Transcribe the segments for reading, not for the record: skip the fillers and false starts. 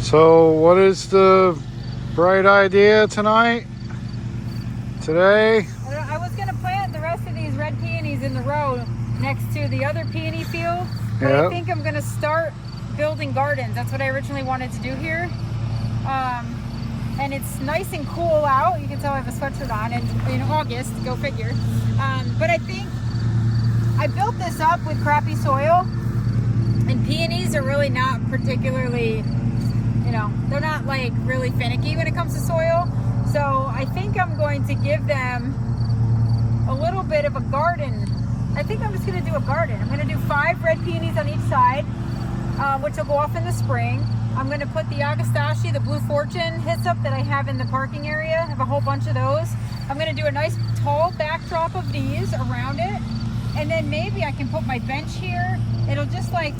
So what is the bright idea tonight? Today? I was going to plant the rest of these red peonies in the row next to the other peony field, but I think I'm going to start building gardens. That's what I originally wanted to do here. And it's nice and cool out. You can tell I have a sweatshirt on, and in August, go figure. But I think I built this up with crappy soil, and peonies are really not particularly, you know, they're not like really finicky when it comes to soil. So I think I'm going to give them a little bit of a garden. I think I'm just going to do a garden. I'm going to do 5 red peonies on each side, which will go off in the spring. I'm going to put the Agastache, the Blue Fortune hyssop that I have in the parking area. I have a whole bunch of those. I'm going to do a nice tall backdrop of these around it. And then maybe I can put my bench here. It'll just like,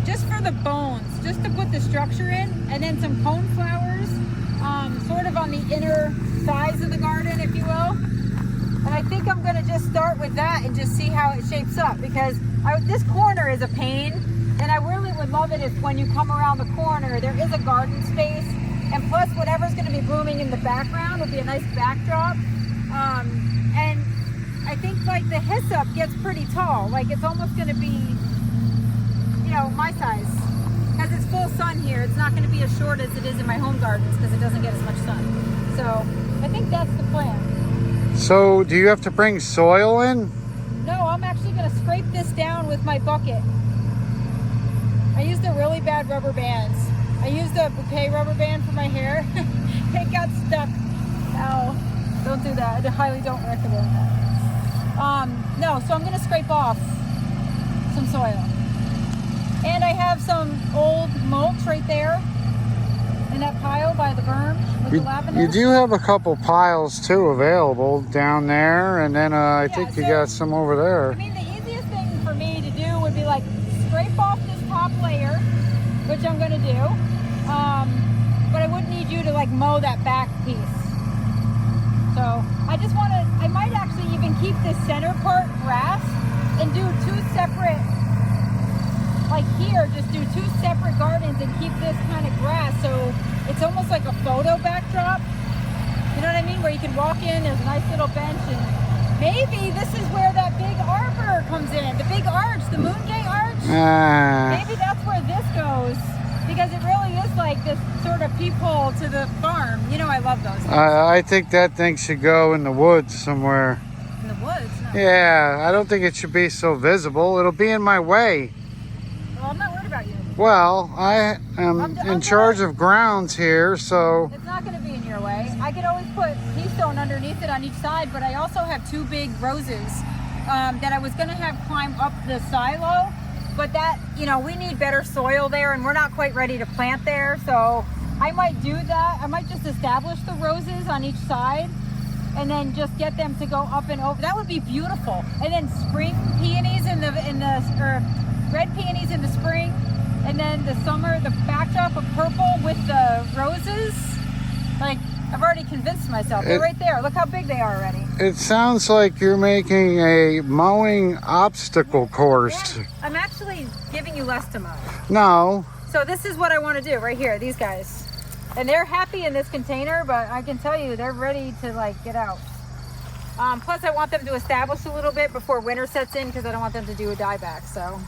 just for the bones, just to put the structure in. And then some cone flowers, sort of on the inner sides of the garden, if you will. And I think I'm going to just start with that and just see how it shapes up, because this corner is a pain. And I really would love it if when you come around the corner, there is a garden space. And plus whatever's going to be blooming in the background will be a nice backdrop. And I think like the hyssop gets pretty tall. Like it's almost going to be, you know, my size. Because it's full sun here. It's not going to be as short as it is in my home gardens because it doesn't get as much sun. So I think that's the plan. So do you have to bring soil in? No, I'm actually going to scrape this down with my bucket. I used the really bad rubber bands. I used a bouquet rubber band for my hair. It got stuck. Ow. Don't do that. I highly don't recommend that. No, so I'm going to scrape off some soil. And I have some old mulch right there in that pile by the berm with the lavender. You do have a couple piles too available down there, and then I think you got some over there. I mean, the easiest thing for me to do would be like scrape off this top layer, which I'm going to do, but I wouldn't need you to like mow that back piece. So I just want to, I might actually even keep this center part grass and do 2 separate, like here, just do 2 separate gardens and keep this kind of grass, so it's almost like a photo backdrop. You know what I mean? Where you can walk in, there's a nice little bench, and maybe this is where that big arbor comes in, the big arch, the moongate arch. Maybe that's where this goes, because it really is like this sort of peephole to the farm. You know, I love those things. I think that thing should go in the woods somewhere. In the woods? No. Yeah, I don't think it should be so visible. It'll be in my way. Well, I'm not worried about you. Well, I am in charge of grounds here, so... It's not going to be in your way. I could always put pea stone underneath it on each side, but I also have 2 big roses that I was going to have climb up the silo. But that, you know, we need better soil there, and we're not quite ready to plant there. So I might do that. I might just establish the roses on each side and then just get them to go up and over. That would be beautiful. And then spring peonies or red peonies in the spring, and then the summer, the backdrop of purple with the roses. Like, I've already convinced myself. They're right there. Look how big they are already. It sounds like you're making a mowing obstacle course. Yeah, I'm actually giving you less to mow. No. So this is what I want to do right here, these guys. And they're happy in this container, but I can tell you they're ready to like get out. Plus I want them to establish a little bit before winter sets in, because I don't want them to do a dieback. So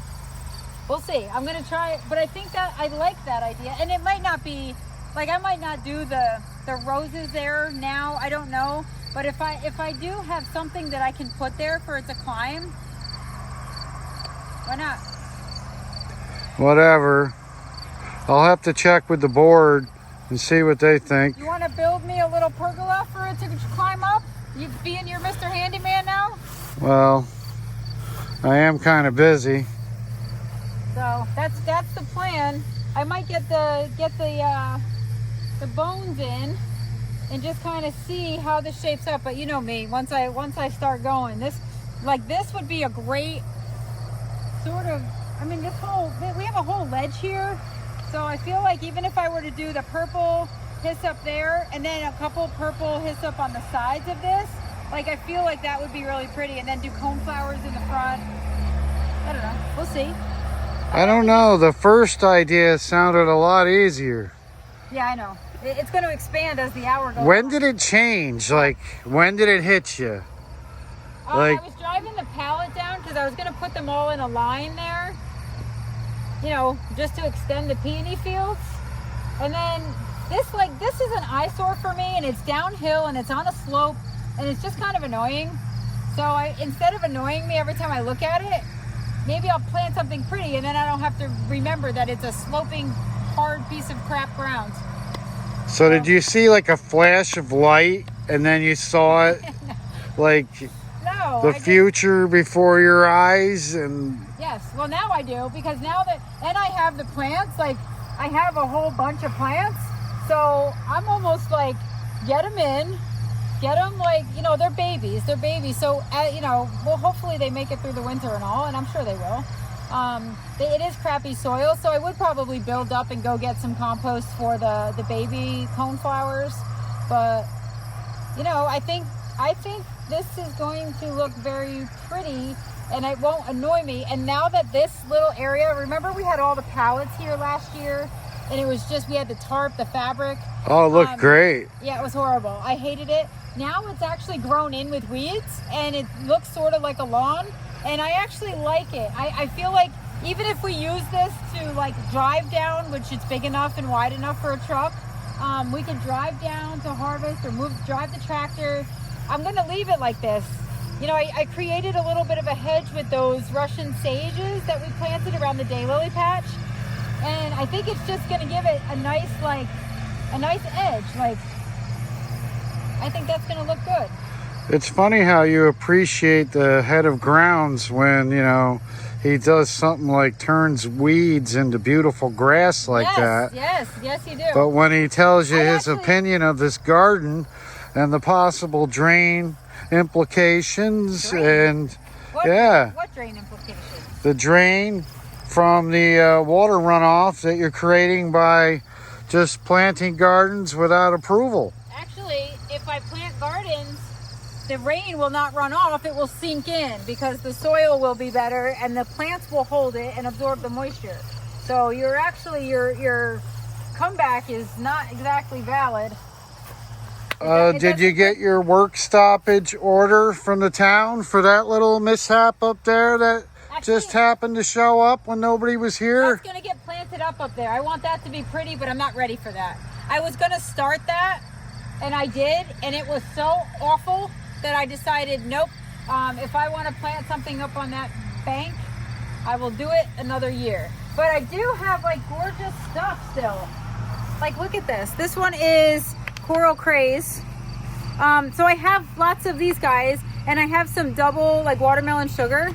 we'll see. I'm going to try it, but I think that I like that idea. And it might not be, like I might not do the roses there now. I don't know. But if I do have something that I can put there for it to climb, why not? Whatever. I'll have to check with the board and see what they think. You want to build me a little pergola for it to climb up? You being your Mr. Handyman now? Well, I am kind of busy. So that's the plan. I might get the bones in and just kind of see how this shapes up. But you know me, once I start going, this would be a great sort of, I mean, we have a whole ledge here, so I feel like even if I were to do the purple hyssop there and then a couple purple hyssop on the sides of this, like I feel like that would be really pretty, and then do cone flowers in the front. I don't know, we'll see. I don't know, the first idea sounded a lot easier. Yeah, I know. It's going to expand as the hour goes When on. did it change? Like, when did it hit you? Like, I was driving the pallet down because I was going to put them all in a line there, you know, just to extend the peony fields. And then this is an eyesore for me, and it's downhill and it's on a slope, and it's just kind of annoying. So instead of annoying me every time I look at it, maybe I'll plant something pretty, and then I don't have to remember that it's a sloping, hard piece of crap ground. so did you see like a flash of light and then you saw it like No, the future before your eyes? And yes, well now I do, because now that, and I have the plants, like I have a whole bunch of plants, so I'm almost like, get them in, get them, like, you know, they're babies, so you know, well, hopefully they make it through the winter and all, and I'm sure they will. It is crappy soil, so I would probably build up and go get some compost for the baby coneflowers, but you know, I think this is going to look very pretty and it won't annoy me. And now that this little area, remember we had all the pallets here last year, and it was just, we had the tarp, the fabric. oh, it looked great. Yeah, it was horrible. I hated it. Now it's actually grown in with weeds and it looks sort of like a lawn, and I actually like it. I feel like even if we use this to like drive down, which it's big enough and wide enough for a truck, we could drive down to harvest or drive the tractor. I'm gonna leave it like this. You know, I created a little bit of a hedge with those Russian sages that we planted around the daylily patch, and I think it's just gonna give it a nice edge. Like, I think that's gonna look good. It's funny how you appreciate the head of grounds when, you know, he does something like turns weeds into beautiful grass like that. Yes, you do. But when he tells you his opinion of this garden and the possible drain implications, and what drain implications? The drain from the water runoff that you're creating by just planting gardens without approval. Actually, if I plant gardens, the rain will not run off, it will sink in because the soil will be better and the plants will hold it and absorb the moisture. So your comeback is not exactly valid. Did you get your work stoppage order from the town for that little mishap up there that just happened to show up when nobody was here? That's gonna get planted up there. I want that to be pretty, but I'm not ready for that. I was gonna start that, and I did, and it was so awful that I decided, nope, if I want to plant something up on that bank, I will do it another year. But I do have like gorgeous stuff still. Like, look at this. This one is Coral Craze. So I have lots of these guys, and I have some double like watermelon sugar,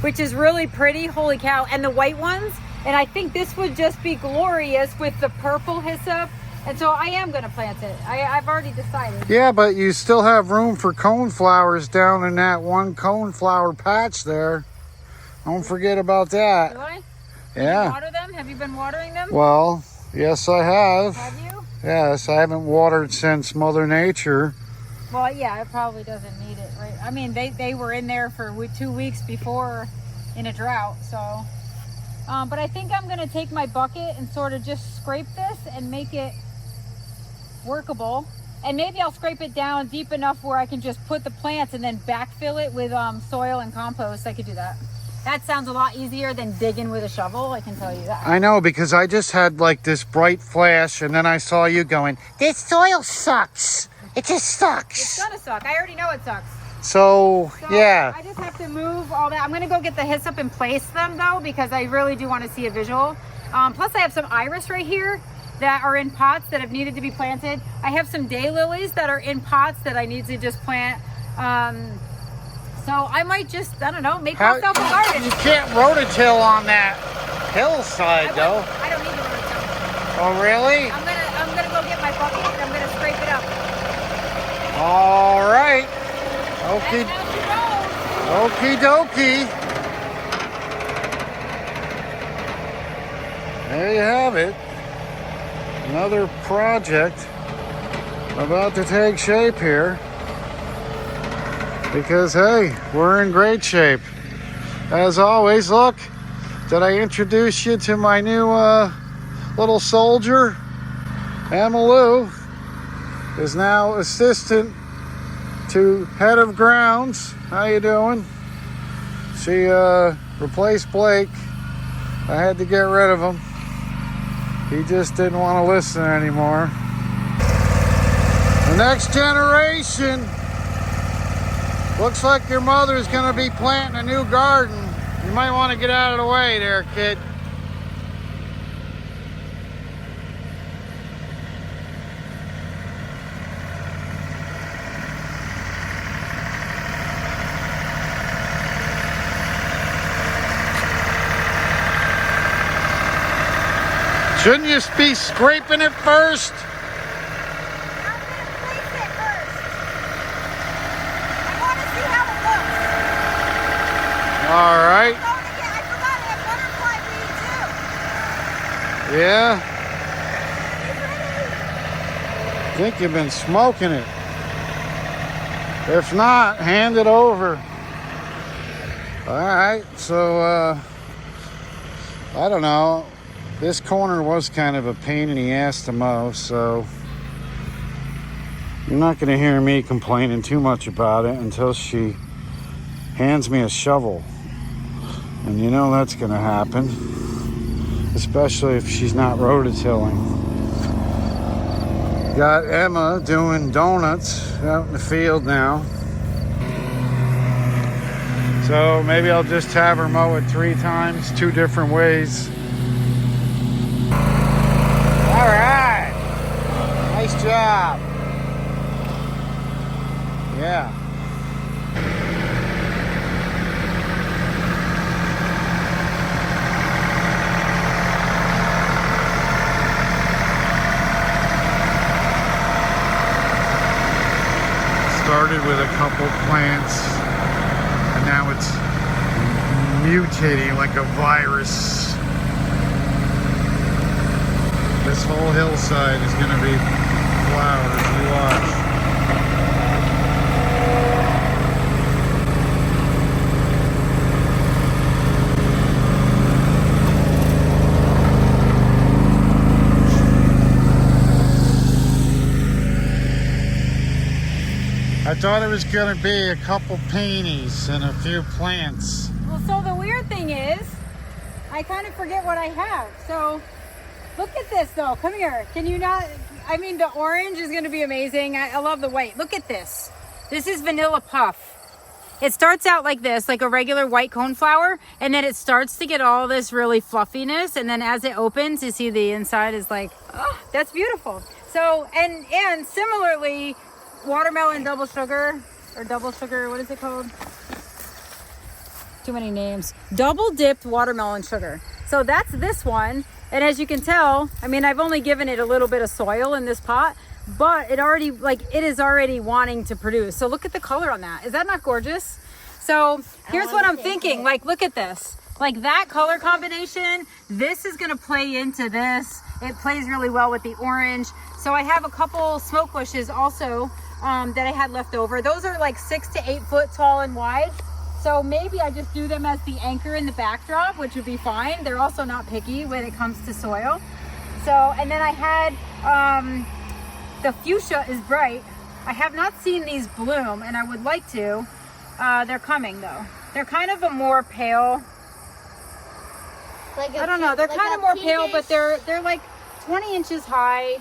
which is really pretty, holy cow, and the white ones. And I think this would just be glorious with the purple hyssop. And so I am going to plant it. I've already decided. Yeah, but you still have room for coneflowers down in that one coneflower patch there. Don't forget about that. Do I? Yeah. Did you water them? Have you been watering them? Well, yes, I have. Have you? Yes, I haven't watered since Mother Nature. Well, yeah, it probably doesn't need it, right? I mean, they were in there for 2 weeks before in a drought, so. But I think I'm going to take my bucket and sort of just scrape this and make it workable, and maybe I'll scrape it down deep enough where I can just put the plants and then backfill it with soil and compost. I could do that. That sounds a lot easier than digging with a shovel, I can tell you that. I know, because I just had like this bright flash, and then I saw you going, this soil sucks. It just sucks. It's gonna suck. I already know it sucks. So yeah. I just have to move all that. I'm gonna go get the hyssop and place them though, because I really do want to see a visual. Plus I have some iris right here that are in pots that have needed to be planted. I have some daylilies that are in pots that I need to just plant. So I might just, I don't know, make myself a garden. You can't rototill on that hillside though. I don't need to rototill. Oh really? I'm gonna go get my bucket and I'm gonna scrape it up. All right. Okay. Okie dokie. There you have it. Another project about to take shape here, because hey, we're in great shape as always. Look, did I introduce you to my new little soldier? Emma Lou is now assistant to head of grounds. How you doing? She replaced Blake. I had to get rid of him. He just didn't want to listen anymore. The next generation. Looks like your mother's gonna be planting a new garden. You might want to get out of the way there, kid. Shouldn't you be scraping it first? I'm gonna place it first. I want to see how it looks. All right. I forgot I have butterfly weed too. Yeah. Are you ready? I think you've been smoking it. If not, hand it over. All right. So, I don't know. This corner was kind of a pain in the ass to mow, so you're not going to hear me complaining too much about it until she hands me a shovel. And you know that's going to happen, especially if she's not rototilling. Got Emma doing donuts out in the field now. So maybe I'll just have her mow it 3 times, 2 different ways. All right, nice job. Yeah. Started with a couple plants, and now it's mutating like a virus. This whole hillside is going to be flowers. You watch. I thought it was going to be a couple peonies and a few plants. Well, so the weird thing is, I kind of forget what I have. So look at this though. Come here. Can you not? I mean, the orange is going to be amazing. I love the white. Look at this. This is vanilla puff. It starts out like this, like a regular white coneflower, and then it starts to get all this really fluffiness, and then as it opens, you see the inside is like, oh, that's beautiful. So, and similarly, watermelon double sugar, what is it called? Too many names. Double dipped watermelon sugar. So that's this one. And as you can tell, I mean, I've only given it a little bit of soil in this pot, but it is already wanting to produce. So look at the color on that. Is that not gorgeous? So here's what I'm thinking. Like, look at this. Like that color combination, this is gonna play into this. It plays really well with the orange. So I have a couple smoke bushes also that I had left over. Those are like 6 to 8 foot tall and wide. So maybe I just do them as the anchor in the backdrop, which would be fine. They're also not picky when it comes to soil. So, and then I had, the fuchsia is bright. I have not seen these bloom, and I would like to. They're coming though. They're kind of a more pale, like I don't know, they're like kind of more pale, but they're like 20 inches high.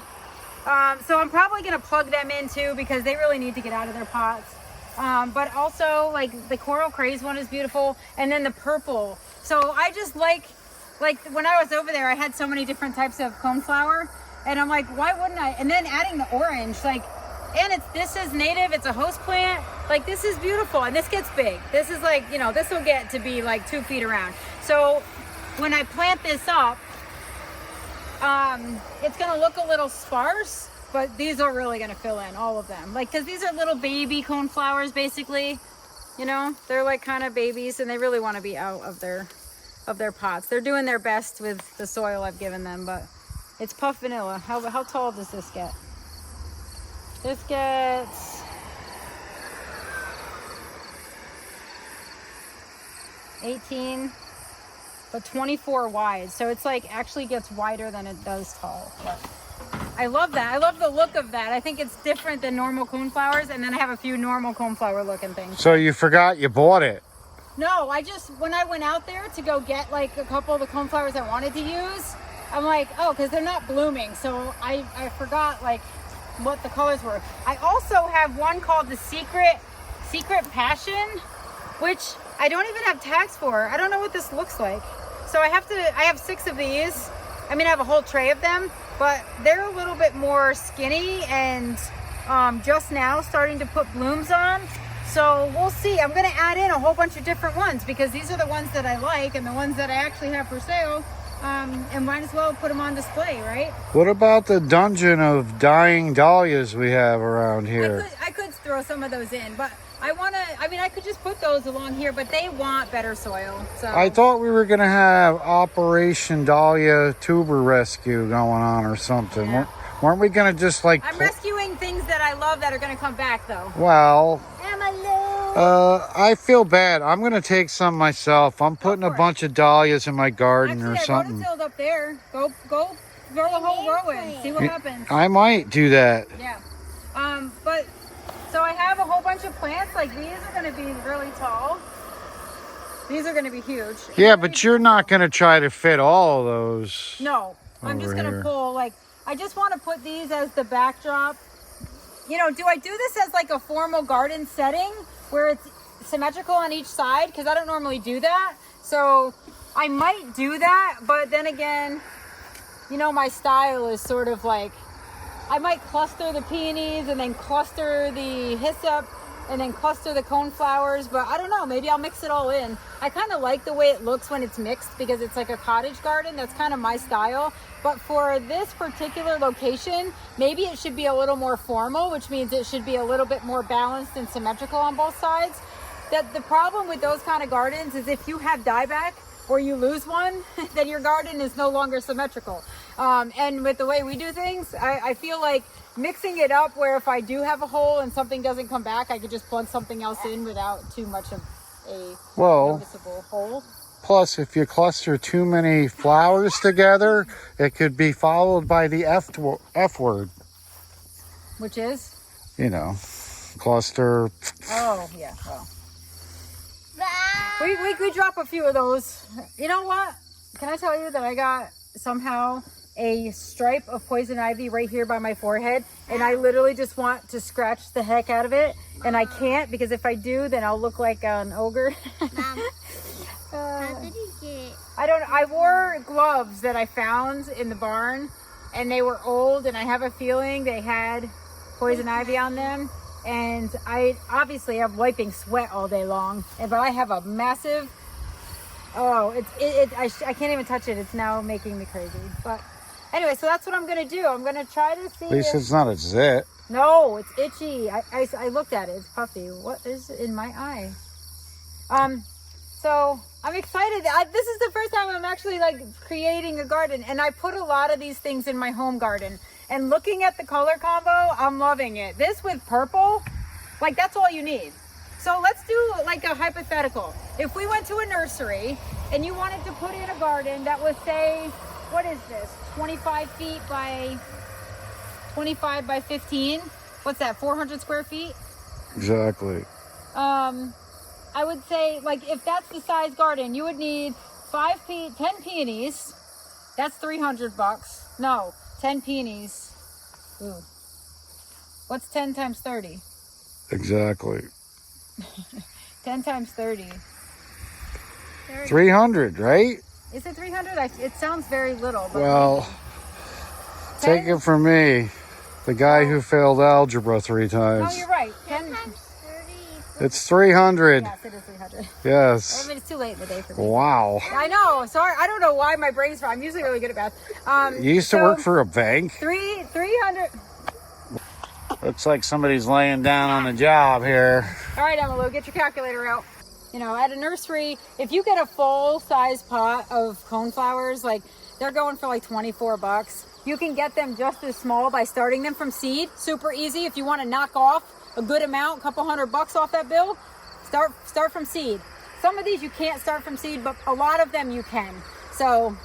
So I'm probably gonna plug them in too because they really need to get out of their pots. But also like the coral craze one is beautiful, and then the purple. So I just like when I was over there, I had so many different types of coneflower, and I'm like, why wouldn't I? And then adding the orange, like, and this is native, it's a host plant, like this is beautiful, and this gets big. This is like, you know, this will get to be like 2 feet around. So when I plant this up, it's gonna look a little sparse, but these are really gonna fill in, all of them. Like, cause these are little baby coneflowers basically, you know, they're like kind of babies, and they really wanna be out of their pots. They're doing their best with the soil I've given them, but it's puff vanilla. How tall does this get? This gets 18, but 24 wide. So it's like actually gets wider than it does tall. But I love that. I love the look of that. I think it's different than normal coneflowers, and then I have a few normal coneflower looking things. So you forgot you bought it? No, when I went out there to go get like a couple of the coneflowers I wanted to use, I'm like, oh, because they're not blooming. So I forgot like what the colors were. I also have one called the Secret Passion, which I don't even have tags for. I don't know what this looks like. So I have 6 of these. I mean, I have a whole tray of them, but they're a little bit more skinny and just now starting to put blooms on. So we'll see. I'm going to add in a whole bunch of different ones because these are the ones that I like and the ones that I actually have for sale. And might as well put them on display, right? What about the dungeon of dying dahlias we have around here? I could throw some of those in, but I could just put those along here, but they want better soil. So I thought we were going to have Operation Dahlia Tuber Rescue going on or something. Yeah. Weren't we going to just like... I'm rescuing things that I love that are going to come back, though. Well, I feel bad. I'm going to take some myself. I'm putting a bunch of dahlias in my garden or something. I up there. Go throw the whole row in. See what happens. I might do that. Yeah. But so I have a whole bunch of plants. Like these are going to be really tall. These are going to be huge. Yeah, but you're not going to try to fit all of those. No, I'm just going to pull like. I just want to put these as the backdrop. You know, do I do this as like a formal garden setting where it's symmetrical on each side? Because I don't normally do that. So I might do that. But then again, you know, my style is sort of like, I might cluster the peonies and then cluster the hyssop and then cluster the coneflowers. But I don't know, maybe I'll mix it all in. I kind of like the way it looks when it's mixed because it's like a cottage garden. That's kind of my style. But for this particular location, maybe it should be a little more formal, which means it should be a little bit more balanced and symmetrical on both sides. The problem with those kind of gardens is if you have dieback or you lose one, then your garden is no longer symmetrical. And with the way we do things, I feel like mixing it up where if I do have a hole and something doesn't come back, I could just plug something else in without too much of a noticeable hole. Plus, if you cluster too many flowers together, it could be followed by the F word. Which is? You know, cluster. Oh, yeah. Well. We drop a few of those. You know what? Can I tell you that I got somehow a stripe of poison ivy right here by my forehead, and I literally just want to scratch the heck out of it, and I can't because if I do, then I'll look like an ogre. Mom, how did you get it? I wore gloves that I found in the barn, and they were old, and I have a feeling they had poison ivy on them. And I obviously have wiping sweat all day long, but I have a massive, I can't even touch it. It's now making me crazy. But anyway, so that's what I'm going to do. I'm going to try to see. At least it's not a zit. No, it's itchy. I looked at it. It's puffy. What is in my eye? So I'm excited. This is the first time I'm actually like creating a garden, and I put a lot of these things in my home garden. And looking at the color combo, I'm loving it. This with purple, like that's all you need. So let's do like a hypothetical. If we went to a nursery and you wanted to put in a garden that was, say, what is this? 25 feet by 25 by 15. What's that? 400 square feet? Exactly. I would say, like, if that's the size garden, you would need 10 peonies. That's $300. No. 10 peonies. Ooh. What's 10 times 30? Exactly. 10 times 30. 300, right? Is it 300? It sounds very little. But well, take it from me, the guy who failed algebra 3 times. No, you're right. 10 times 30. It's 300. Yes, it is 300. Yes. I mean, it's too late in the day for me. Wow. I know. Sorry. I don't know why my brain's I'm usually really good at math. You used to work for a bank? 300. Looks like somebody's laying down on the job here. All right, Emily, get your calculator out. You know, at a nursery, if you get a full-size pot of coneflowers, like they're going for like $24. You can get them just as small by starting them from seed. Super easy. If you want to knock off a good amount, a couple $100 off that bill, start from seed. Some of these you can't start from seed, but a lot of them you can. So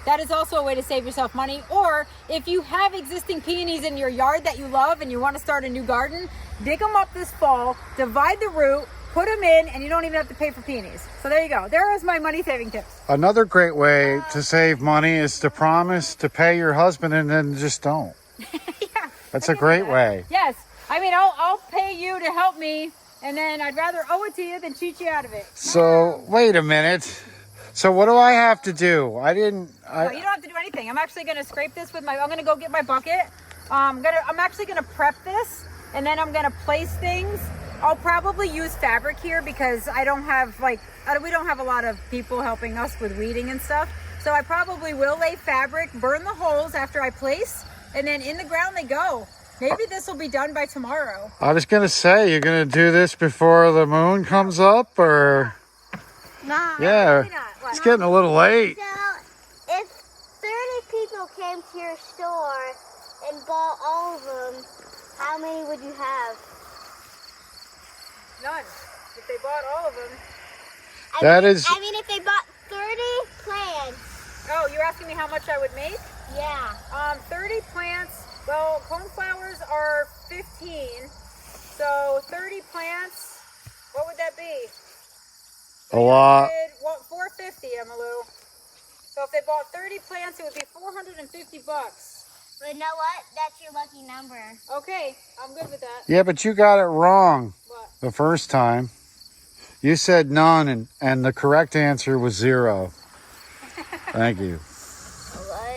that is also a way to save yourself money. Or if you have existing peonies in your yard that you love and you want to start a new garden, dig them up this fall, divide the root, put them in, and you don't even have to pay for peonies. So there you go. There is my money saving tips. Another great way to save money is to promise to pay your husband and then just don't. Yeah, That's a great way. Yes. I mean, I'll pay you to help me, and then I'd rather owe it to you than cheat you out of it. So wait a minute. So what do I have to do? No, you don't have to do anything. I'm actually going to scrape this with I'm going to go get my bucket. I'm actually going to prep this, and then I'm going to place things. I'll probably use fabric here because I don't have we don't have a lot of people helping us with weeding and stuff. So I probably will lay fabric, burn the holes after I place, and then in the ground they go. Maybe this will be done by tomorrow. I was going to say, you're going to do this before the moon comes up, or? Nah. Yeah, it's getting a little late. So, if 30 people came to your store and bought all of them, how many would you have? None. If they bought all of them. I mean, if they bought 30 plants. Oh, you're asking me how much I would make? Yeah. 30 plants. Well, coneflowers are 15. So 30 plants. What would that be? A lot. 450, Emmylou. So if they bought 30 plants, it would be $450. But you know what? That's your lucky number. Okay, I'm good with that. Yeah, but you got it wrong What? the first time. You said none, and the correct answer was 0. Thank you. What?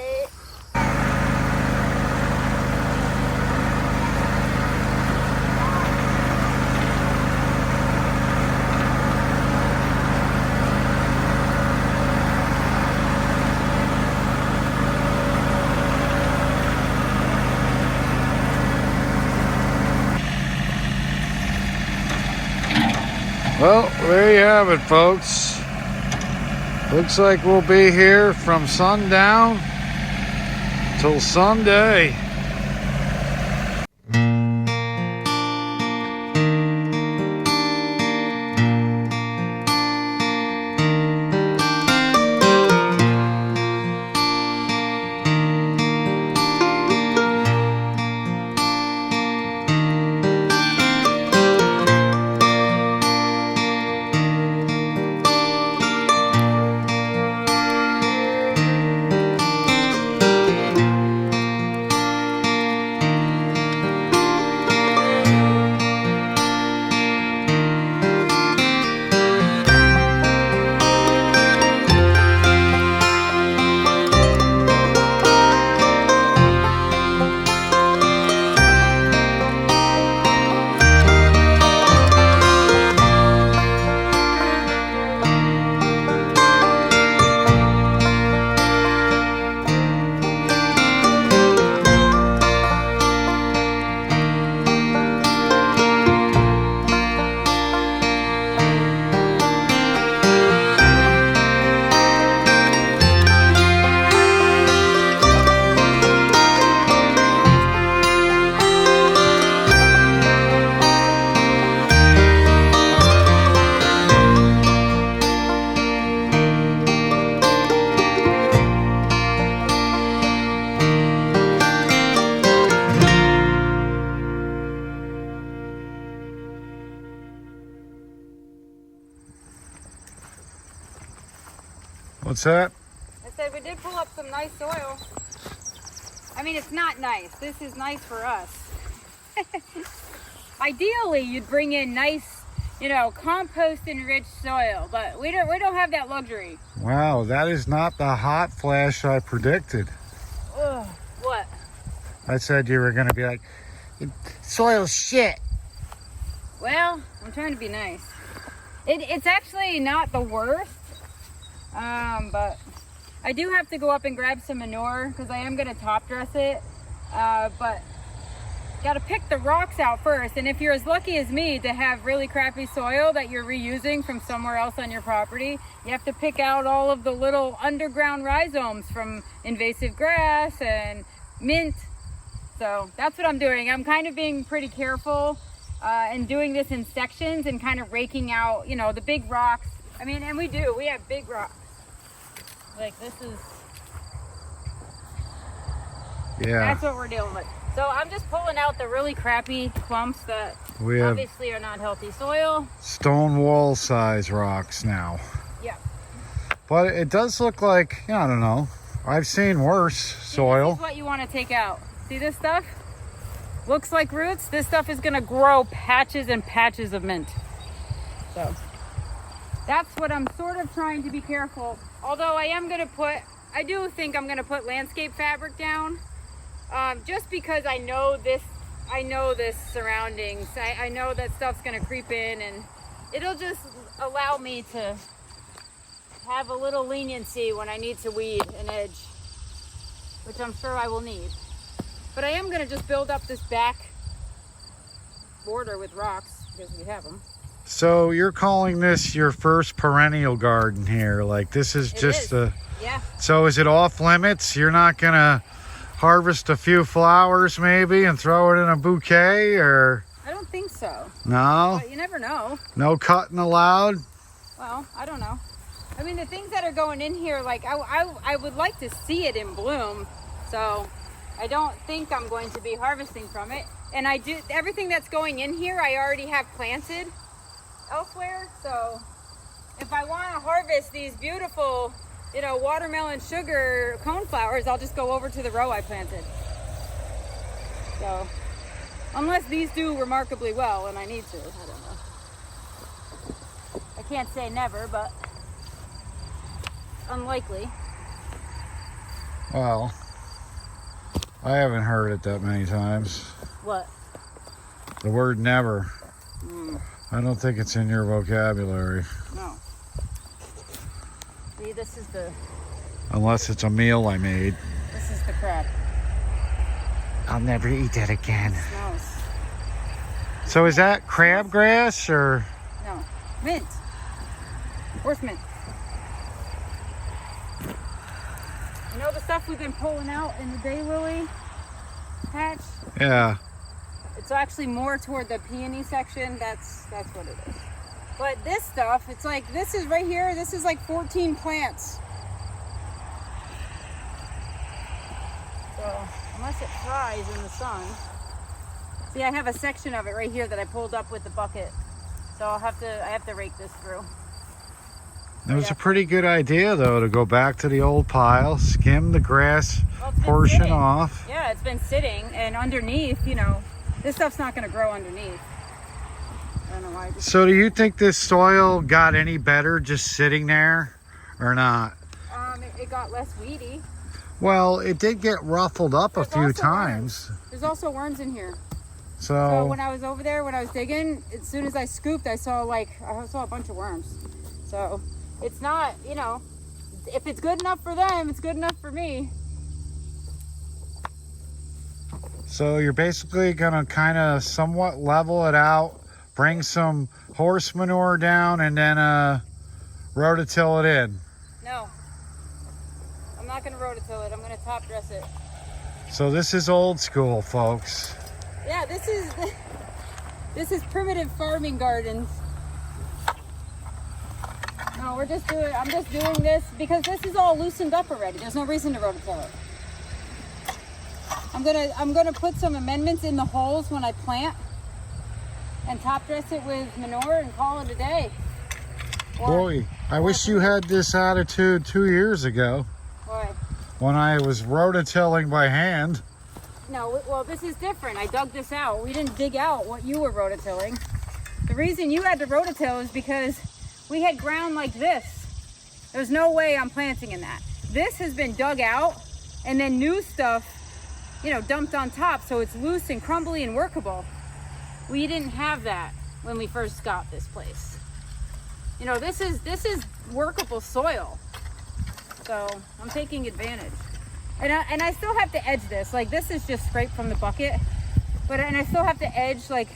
Well, there you have it, folks. Looks like we'll be here from sundown till Sunday. What's that? I said we did pull up some nice soil. I mean, it's not nice. This is nice for us. Ideally, you'd bring in nice, compost enriched soil, but we don't have that luxury. Wow, that is not the hot flash I predicted. Ugh, what? I said you were going to be like, soil's shit. Well, I'm trying to be nice. It's actually not the worst, but I do have to go up and grab some manure because I am going to top dress it, but got to pick the rocks out first. And if you're as lucky as me to have really crappy soil that you're reusing from somewhere else on your property, you have to pick out all of the little underground rhizomes from invasive grass and mint. So that's what I'm doing. I'm kind of being pretty careful and doing this in sections and kind of raking out, the big rocks. I mean, and we have big rocks. Like this is Yeah. That's what we're dealing with. So I'm just pulling out the really crappy clumps that obviously are not healthy soil. Stone wall size rocks now. Yeah. But it does look like, I don't know. I've seen worse soil. This is what you want to take out. See this stuff? Looks like roots. This stuff is going to grow patches and patches of mint. So that's what I'm sort of trying to be careful. Although I do think I'm going to put landscape fabric down. Just because I know this surroundings. I know that stuff's going to creep in, and it'll just allow me to have a little leniency when I need to weed an edge, which I'm sure I will need. But I am going to just build up this back border with rocks because we have them. So you're calling this your first perennial garden here? Like this is just a... Yeah. So is it off limits? You're not going to harvest a few flowers maybe and throw it in a bouquet, or? I don't think so. No? But you never know. No cutting allowed? Well, I don't know. I mean, the things that are going in here, like I would like to see it in bloom. So I don't think I'm going to be harvesting from it. And everything that's going in here, I already have planted elsewhere. So if I want to harvest these beautiful, watermelon sugar coneflowers, I'll just go over to the row I planted. So, unless these do remarkably well and I need to, I don't know. I can't say never, but unlikely. Well, I haven't heard it that many times. What? The word never. I don't think it's in your vocabulary. No. See, this is Unless it's a meal I made. This is the crab. I'll never eat that again. It smells. So is that crabgrass or? No. Mint. Horse mint. You know the stuff we've been pulling out in the daylily patch? Yeah. It's actually more toward the peony section. That's what it is. But this stuff, it's like, this is right here. This is like 14 plants. So unless it dries in the sun. See, I have a section of it right here that I pulled up with the bucket. So I have to rake this through. It was a pretty good idea though to go back to the old pile, skim the grass portion off. Yeah, it's been sitting, and underneath, this stuff's not going to grow underneath. I don't know why. So do you think this soil got any better just sitting there or not? It got less weedy. Well, it did get ruffled up a few times. There's also worms in here. So when I was over there, when I was digging, as soon as I scooped, I saw a bunch of worms. So it's not, if it's good enough for them, it's good enough for me. So you're basically gonna kind of somewhat level it out, bring some horse manure down, and then rototill it in. No, I'm not gonna rototill it. I'm gonna top dress it. So this is old school, folks. Yeah, this is primitive farming gardens. No, I'm just doing this because this is all loosened up already. There's no reason to rototill it. I'm gonna put some amendments in the holes when I plant and top dress it with manure and call it a day. Boy, I wish you had this attitude 2 years ago. Boy. When I was rototilling by hand. No, well, this is different. I dug this out. We didn't dig out what you were rototilling. The reason you had to rototill is because we had ground like this. There's no way I'm planting in that. This has been dug out and then new stuff, dumped on top, so it's loose and crumbly and workable. We didn't have that when we first got this place. This is workable soil. So I'm taking advantage. And I still have to edge this. Like, this is just scraped from the bucket. And I still have to edge, the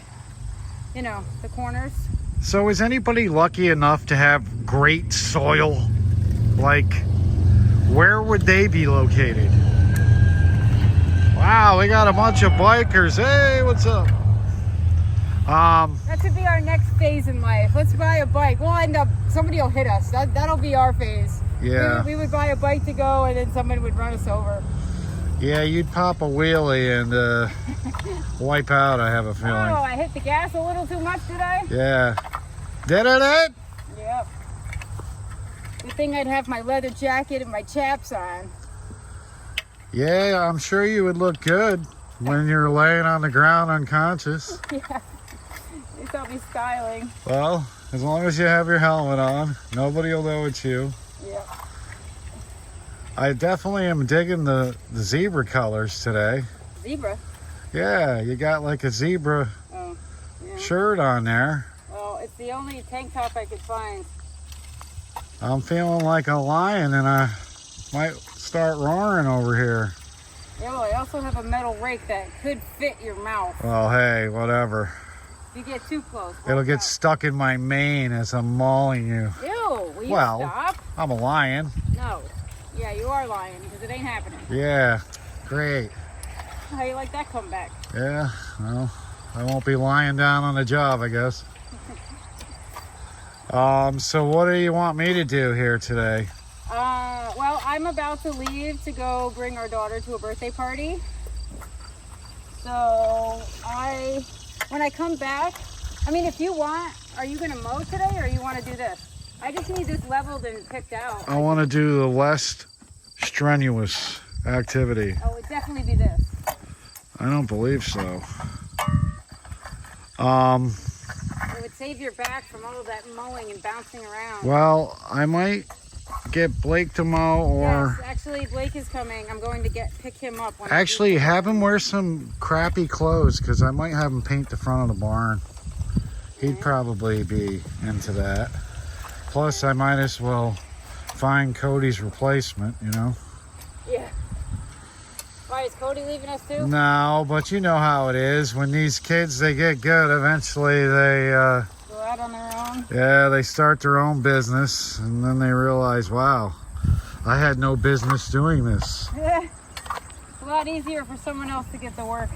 corners. So is anybody lucky enough to have great soil? Like, where would they be located? Wow, we got a bunch of bikers. Hey, what's up? That should be our next phase in life. Let's buy a bike. We'll end up, somebody will hit us. That'll be our phase. Yeah. We would buy a bike to go, and then somebody would run us over. Yeah, you'd pop a wheelie and wipe out, I have a feeling. Oh, I hit the gas a little too much, did I? Yeah. Did it? Yep. Good thing I'd have my leather jacket and my chaps on. Yeah, I'm sure you would look good when you're laying on the ground unconscious. Yeah. At least I'll be styling. Well, as long as you have your helmet on, nobody will know it's you. Yep. I definitely am digging the zebra colors today. Zebra? Yeah, you got like a zebra shirt on there. Well, it's the only tank top I could find. I'm feeling like a lion and I might start roaring over here. Yeah, well, I also have a metal rake that could fit your mouth. Well, hey, whatever. If you get too close. It'll get stuck in my mane as I'm mauling you. Ew, will you Well, stop? I'm a lion. No. Yeah, you are lying because it ain't happening. Yeah, great. How you like that comeback? Yeah, well, I won't be lying down on the job, I guess. So what do you want me to do here today? Well, I'm about to leave to go bring our daughter to a birthday party. So when I come back, I mean, if you want, are you gonna mow today or you wanna do this? I just need this leveled and picked out. I want to do the less strenuous activity. Oh, it would definitely be this. I don't believe so. It would save your back from all of that mowing and bouncing around. Well, I might get Blake to mow or... Yes, actually, Blake is coming. I'm going to pick him up. Actually, have him wear some crappy clothes because I might have him paint the front of the barn. He'd probably be into that. Plus, I might as well find Cody's replacement, you know? Yeah. Why, is Cody leaving us too? No, but you know how it is. When these kids, they get good, eventually they... Go out on their own? Yeah, they start their own business, and then they realize, wow, I had no business doing this. Yeah. It's a lot easier for someone else to get the work.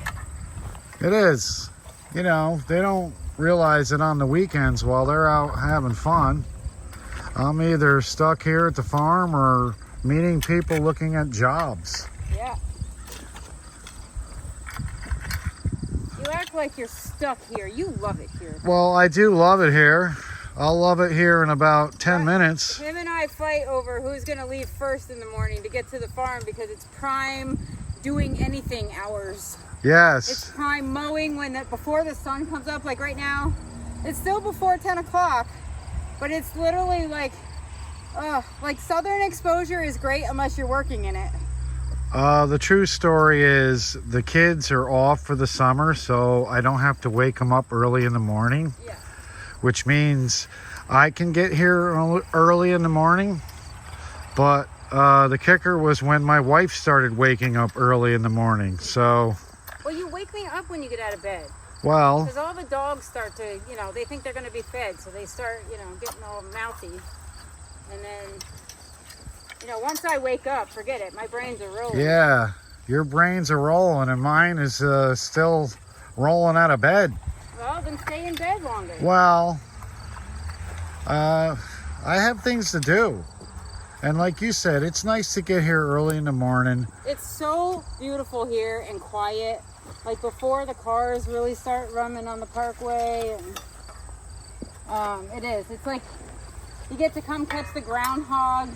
It is. You know, they don't realize it on the weekends while they're out having fun. I'm either stuck here at the farm or meeting people looking at jobs. Yeah. You act like you're stuck here. You love it here. Well, I do love it here. I'll love it here in about 10 minutes. Him and I fight over who's going to leave first in the morning to get to the farm because it's prime doing anything hours. Yes. It's prime mowing before the sun comes up. Like right now, it's still before 10 o'clock. But it's literally like southern exposure is great unless you're working in it. The true story is the kids are off for the summer, so I don't have to wake them up early in the morning. Yeah. Which means I can get here early in the morning. But the kicker was when my wife started waking up early in the morning. So. Well, you wake me up when you get out of bed. Well, because all the dogs start to, they think they're going to be fed, so they start, getting all mouthy. And then, once I wake up, forget it. My brains are rolling. Yeah, your brains are rolling, and mine is still rolling out of bed. Well, then stay in bed longer. Well, I have things to do. And like you said, it's nice to get here early in the morning. It's so beautiful here and quiet. Like before the cars really start running on the parkway, and it is. It's like you get to come catch the groundhog,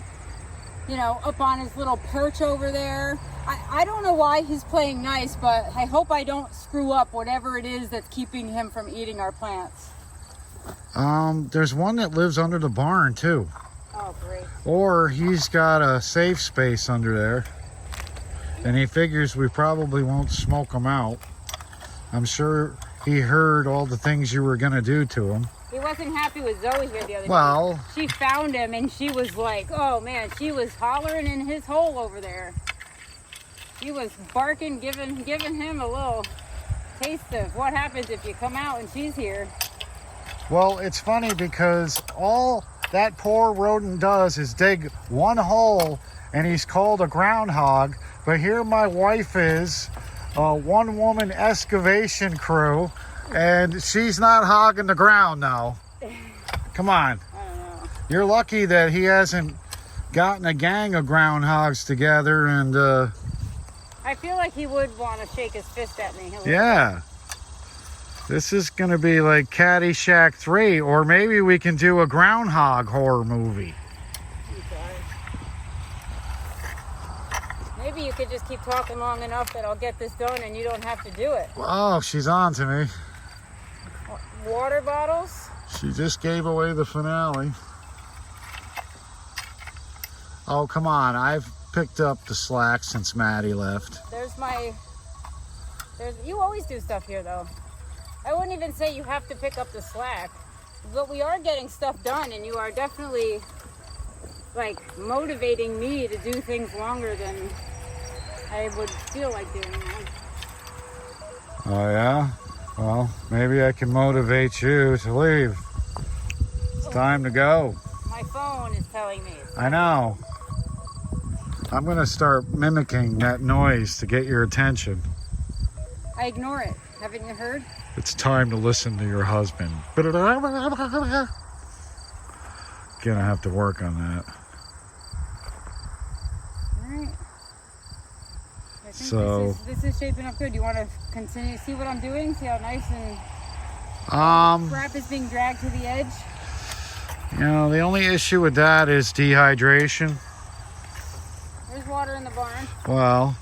up on his little perch over there. I don't know why he's playing nice, but I hope I don't screw up whatever it is that's keeping him from eating our plants. There's one that lives under the barn too. Oh, great. Or he's got a safe space under there. And he figures we probably won't smoke him out. I'm sure he heard all the things you were going to do to him. He wasn't happy with Zoe here the other day. She found him and she was like, oh man, she was hollering in his hole over there. She was barking, giving him a little taste of what happens if you come out and she's here. Well, it's funny because all that poor rodent does is dig one hole and he's called a groundhog. But here my wife is, a one-woman excavation crew, and she's not hogging the ground now. Come on. I don't know. You're lucky that he hasn't gotten a gang of groundhogs together and I feel like he would want to shake his fist at me. Yeah. This is going to be like Caddyshack 3, or maybe we can do a groundhog horror movie. Maybe you could just keep talking long enough that I'll get this done and you don't have to do it. Oh, she's on to me. Water bottles? She just gave away the finale. Oh, come on. I've picked up the slack since Maddie left. You always do stuff here, though. I wouldn't even say you have to pick up the slack, but we are getting stuff done, and you are definitely, like, motivating me to do things longer than I would feel like doing them. Oh, yeah? Well, maybe I can motivate you to leave. It's time to go. My phone is telling me. I know. I'm going to start mimicking that noise to get your attention. I ignore it. Haven't you heard? It's time to listen to your husband. Gonna have to work on that. Alright. I think So this is shaping up good. You want to continue, see what I'm doing? See how nice and crap is being dragged to the edge? You know, the only issue with that is dehydration. There's water in the barn. Well,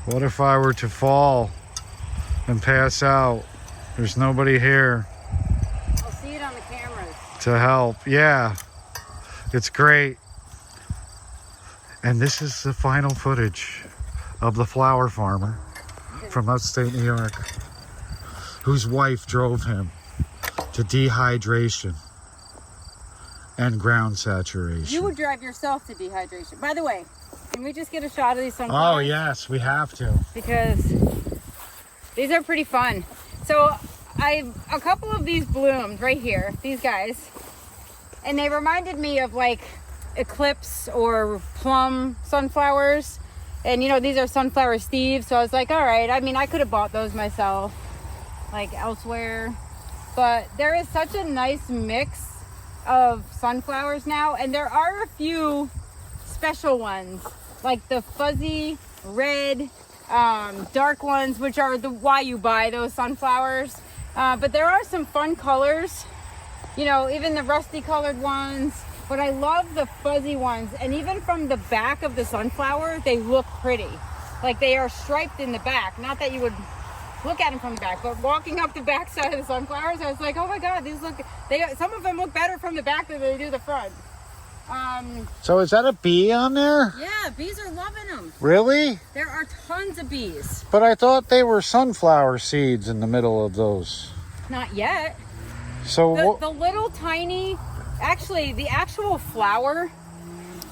what if I were to fall and pass out? There's nobody here I'll see it on the cameras. to help. Yeah, it's great. And this is the final footage of the flower farmer from upstate New York, whose wife drove him to dehydration and ground saturation. You would drive yourself to dehydration. By the way, can we just get a shot of these sunflowers? Oh, yes, we have to. Because these are pretty fun. So a couple of these bloomed right here, these guys, and they reminded me of like eclipse or plum sunflowers. And you know, these are sunflower steves, so I was like, all right, I mean, I could have bought those myself, like elsewhere. But there is such a nice mix of sunflowers now, and there are a few special ones, like the fuzzy red, dark ones, which are the why you buy those sunflowers. But there are some fun colors, you know, even the rusty colored ones. But I love the fuzzy ones, and even from the back of the sunflower, they look pretty. Like they are striped in the back. Not that you would look at them from the back, but walking up the back side of the sunflowers, I was like, oh my God, these look, some of them look better from the back than they do the front. So is that a bee on there? Yeah, bees are loving them. Really? There are tons of bees. But I thought they were sunflower seeds in the middle of those. Not yet. So the little tiny, actually the actual flower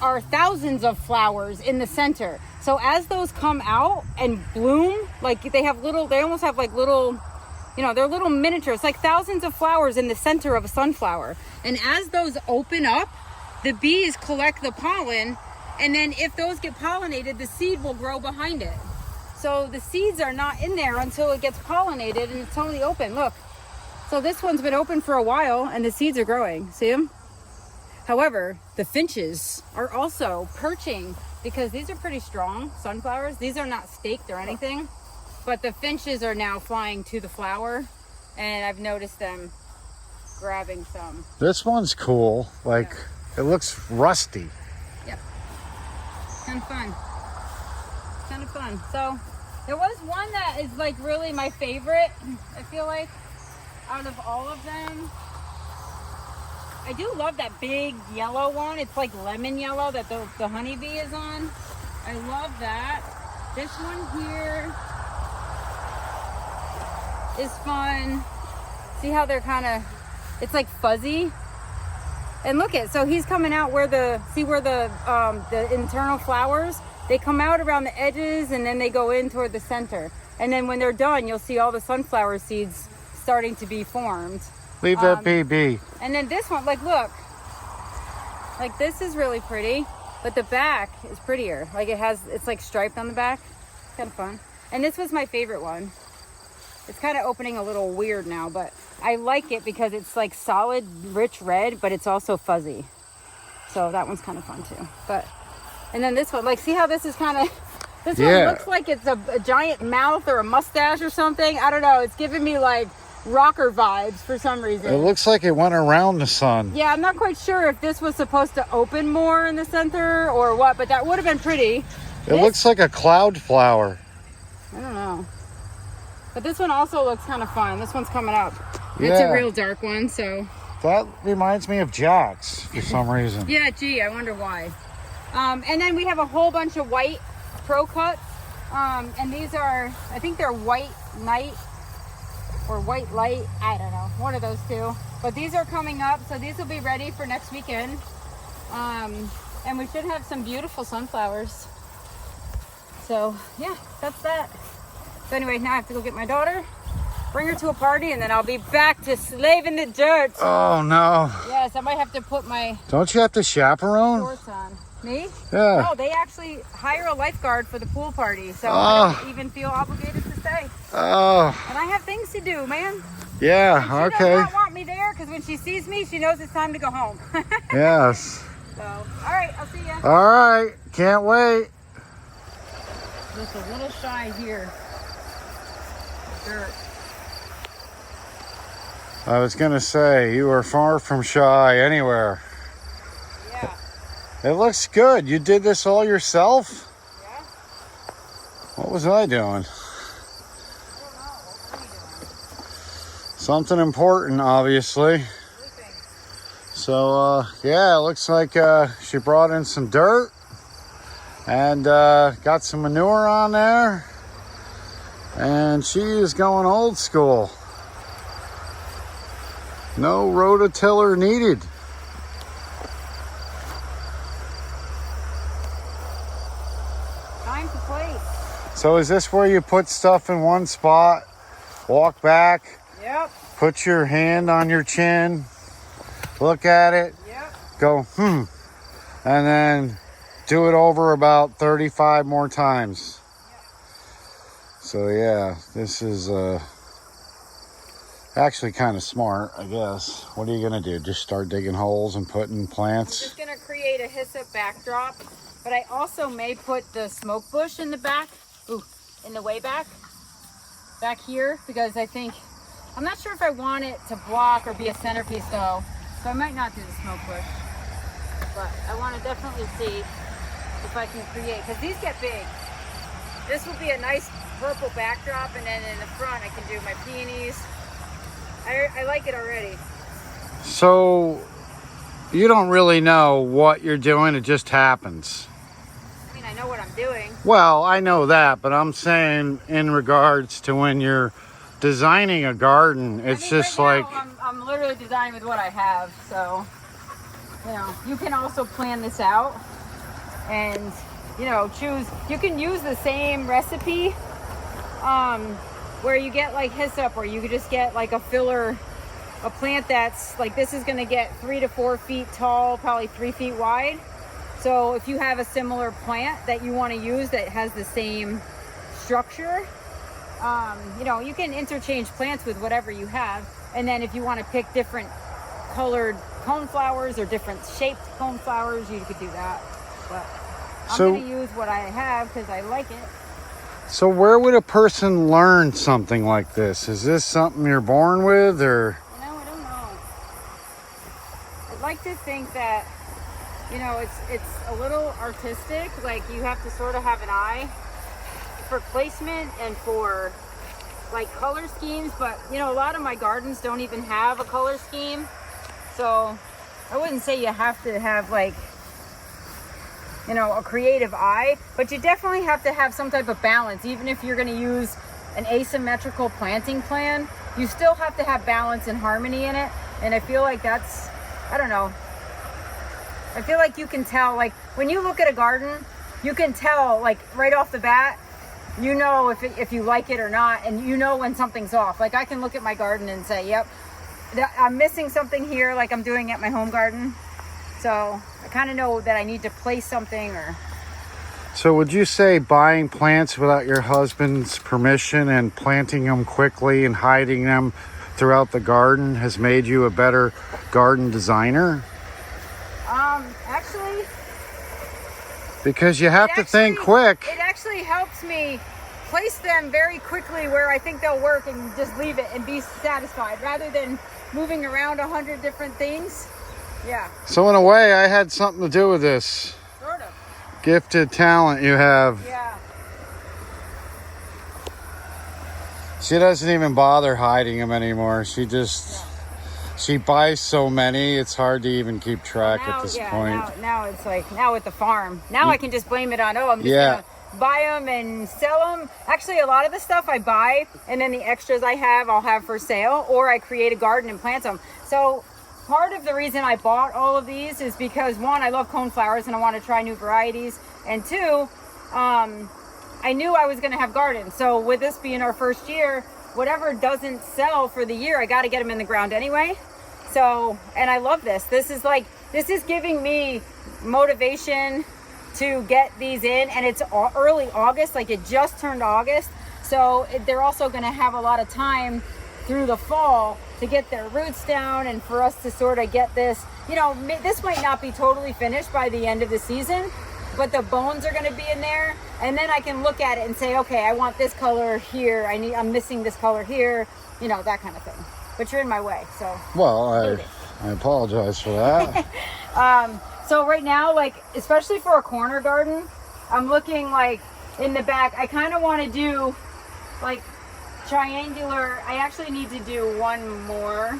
are thousands of flowers in the center. So as those come out and bloom, like they almost have like little, you know, they're little miniatures, like thousands of flowers in the center of a sunflower. And as those open up, the bees collect the pollen, and then if those get pollinated, the seed will grow behind it. So the seeds are not in there until it gets pollinated and it's totally open. Look. So this one's been open for a while and the seeds are growing. See them? However, the finches are also perching because these are pretty strong sunflowers. These are not staked or anything, but the finches are now flying to the flower, and I've noticed them grabbing some. this one's cool. Like, it looks rusty. Yep. Kind of fun. Kind of fun. So there was one that is like really my favorite, I feel like, out of all of them. I do love that big yellow one. It's like lemon yellow that the honeybee is on. I love that. This one here is fun. See how they're kind of, it's like fuzzy. And look at, so he's coming out where the internal flowers, they come out around the edges and then they go in toward the center. And then when they're done, you'll see all the sunflower seeds starting to be formed. Leave that be. And then this one, like look, like this is really pretty, but the back is prettier. Like it's like striped on the back. Kind of fun. And this was my favorite one. It's kind of opening a little weird now, but I like it because it's like solid, rich red, but it's also fuzzy. So that one's kind of fun too. And then this one, like see how this is kind of, This one looks like it's a giant mouth or a mustache or something. I don't know. It's giving me like rocker vibes for some reason. It looks like it went around the sun. Yeah, I'm not quite sure if this was supposed to open more in the center or what, but that would have been pretty. It looks like a cloud flower. I don't know. But this one also looks kind of fun. This one's coming up. Yeah. It's a real dark one, so. That reminds me of Jack's for some reason. Yeah, gee, I wonder why. And then we have a whole bunch of white pro cuts. And these are, I think they're white night or white light. I don't know, one of those two. But these are coming up, so these will be ready for next weekend. And we should have some beautiful sunflowers. So yeah, that's that. So anyway, now I have to go get my daughter, bring her to a party, and then I'll be back to slaving the dirt. Oh no. Yes, I might have to put my Don't you have to chaperone? shorts on. Me? Yeah. No, they actually hire a lifeguard for the pool party, so I don't even feel obligated to stay. Oh. And I have things to do, man. Yeah, And she okay. does not want me there, because when she sees me, she knows it's time to go home. Yes. So, all right, I'll see ya. All right. Can't wait. Just a little shy here. Dirt. I was going to say, you are far from shy anywhere. Yeah. It looks good. You did this all yourself? Yeah? What was I doing? I don't know. What are you doing? Something important, obviously. Sleeping. So, yeah, it looks like she brought in some dirt and got some manure on there. And she is going old school. No rototiller needed. Time to play. So is this where you put stuff in one spot, walk back, Yep. put your hand on your chin, look at it, Yep. go, and then do it over about 35 more times. So yeah, this is actually kind of smart, I guess. What are you gonna do? Just start digging holes and putting I'm plants? just gonna create a hyssop backdrop, but I also may put the smoke bush in the back, in the way back here, because I think, I'm not sure if I want it to block or be a centerpiece though, so I might not do the smoke bush. But I want to definitely see if I can create, because these get big. This will be a nice purple backdrop, and then in the front I can do my peonies. I like it already. So you don't really know what you're doing, it just happens. I mean, I know what I'm doing. Well, I know that, but I'm saying in regards to when you're designing a garden, it's just right like... now, I'm literally designing with what I have, so, you know, you can also plan this out and, you know, choose. You can use the same recipe where you get like hyssop, or you could just get like a filler, a plant that's like, this is going to get 3 to 4 feet tall, probably 3 feet wide. So if you have a similar plant that you want to use that has the same structure, you know, you can interchange plants with whatever you have. And then if you want to pick different colored cone flowers or different shaped cone flowers, you could do that. But I'm going to use what I have because I like it. So where would a person learn something like this? Is this something you're born with, or? You know, I don't know. I'd like to think that, you know, it's a little artistic. Like, you have to sort of have an eye for placement and for like color schemes, but you know, a lot of my gardens don't even have a color scheme, so I wouldn't say you have to have like, you know, a creative eye, but you definitely have to have some type of balance. Even if you're going to use an asymmetrical planting plan, you still have to have balance and harmony in it. And I feel like that's, I don't know, I feel like you can tell, like when you look at a garden, you can tell like right off the bat, you know if you like it or not, and you know when something's off. Like I can look at my garden and say, yep, I'm missing something here, like I'm doing at my home garden. So I kind of know that I need to place something. Or So would you say buying plants without your husband's permission and planting them quickly and hiding them throughout the garden has made you a better garden designer? Actually, Because you have to think quick. It actually helps me place them very quickly where I think they'll work and just leave it and be satisfied rather than moving around 100 different things. Yeah. So in a way, I had something to do with this. Sort of. Gifted talent you have. Yeah. She doesn't even bother hiding them anymore. She just, she buys so many, it's hard to even keep track at this point. Now it's like, now with the farm. Now I can just blame it on, I'm just gonna buy them and sell them. Actually, a lot of the stuff I buy and then the extras I have, I'll have for sale, or I create a garden and plant them. So part of the reason I bought all of these is because one, I love coneflowers and I want to try new varieties. And two, I knew I was going to have gardens. So with this being our first year, whatever doesn't sell for the year, I got to get them in the ground anyway. So, and I love this. This is giving me motivation to get these in, and it's early August, like it just turned August. So they're also going to have a lot of time through the fall to get their roots down and for us to sort of get this, this might not be totally finished by the end of the season, but the bones are going to be in there, and then I can look at it and say, okay, I want this color here, I'm missing this color here, that kind of thing. But you're in my way, so. Well, I apologize for that. So right now, like, especially for a corner garden, I'm looking like in the back, I kind of want to do like triangular. I actually need to do one more.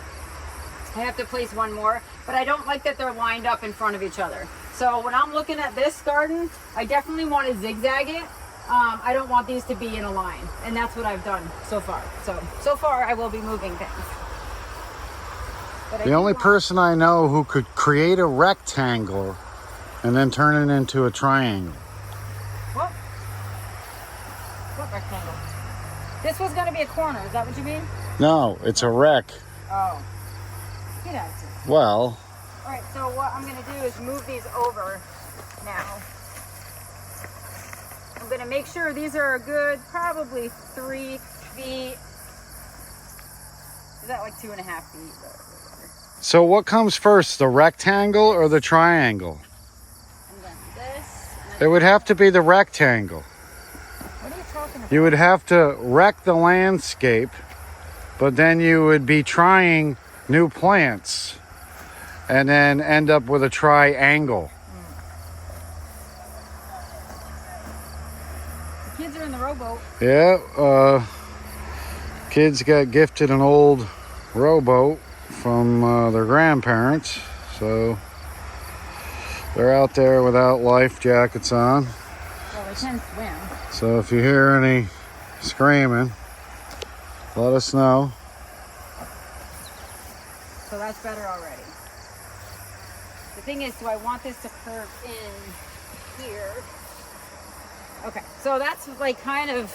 I have to place one more, but I don't like that they're lined up in front of each other. So when I'm looking at this garden, I definitely want to zigzag it. I don't want these to be in a line, and that's what I've done so far. So far I will be moving things. The only person I know who could create a rectangle and then turn it into a triangle. What? What rectangle? This was going to be a corner. Is that what you mean? No, it's a rec. Oh. Get out of here. Well. All right, so what I'm going to do is move these over now. I'm going to make sure these are a good, probably 3 feet. Is that like 2.5 feet? So what comes first, the rectangle or the triangle? And then this. It would have to be the rectangle. What are you talking about? You would have to wreck the landscape, but then you would be trying new plants and then end up with a triangle. The kids are in the rowboat. Yeah, kids got gifted an old rowboat from their grandparents, so they're out there without life jackets on. Well, they can swim. So if you hear any screaming, let us know. So that's better already. The thing is, do I want this to curve in here? Okay, so that's like kind of,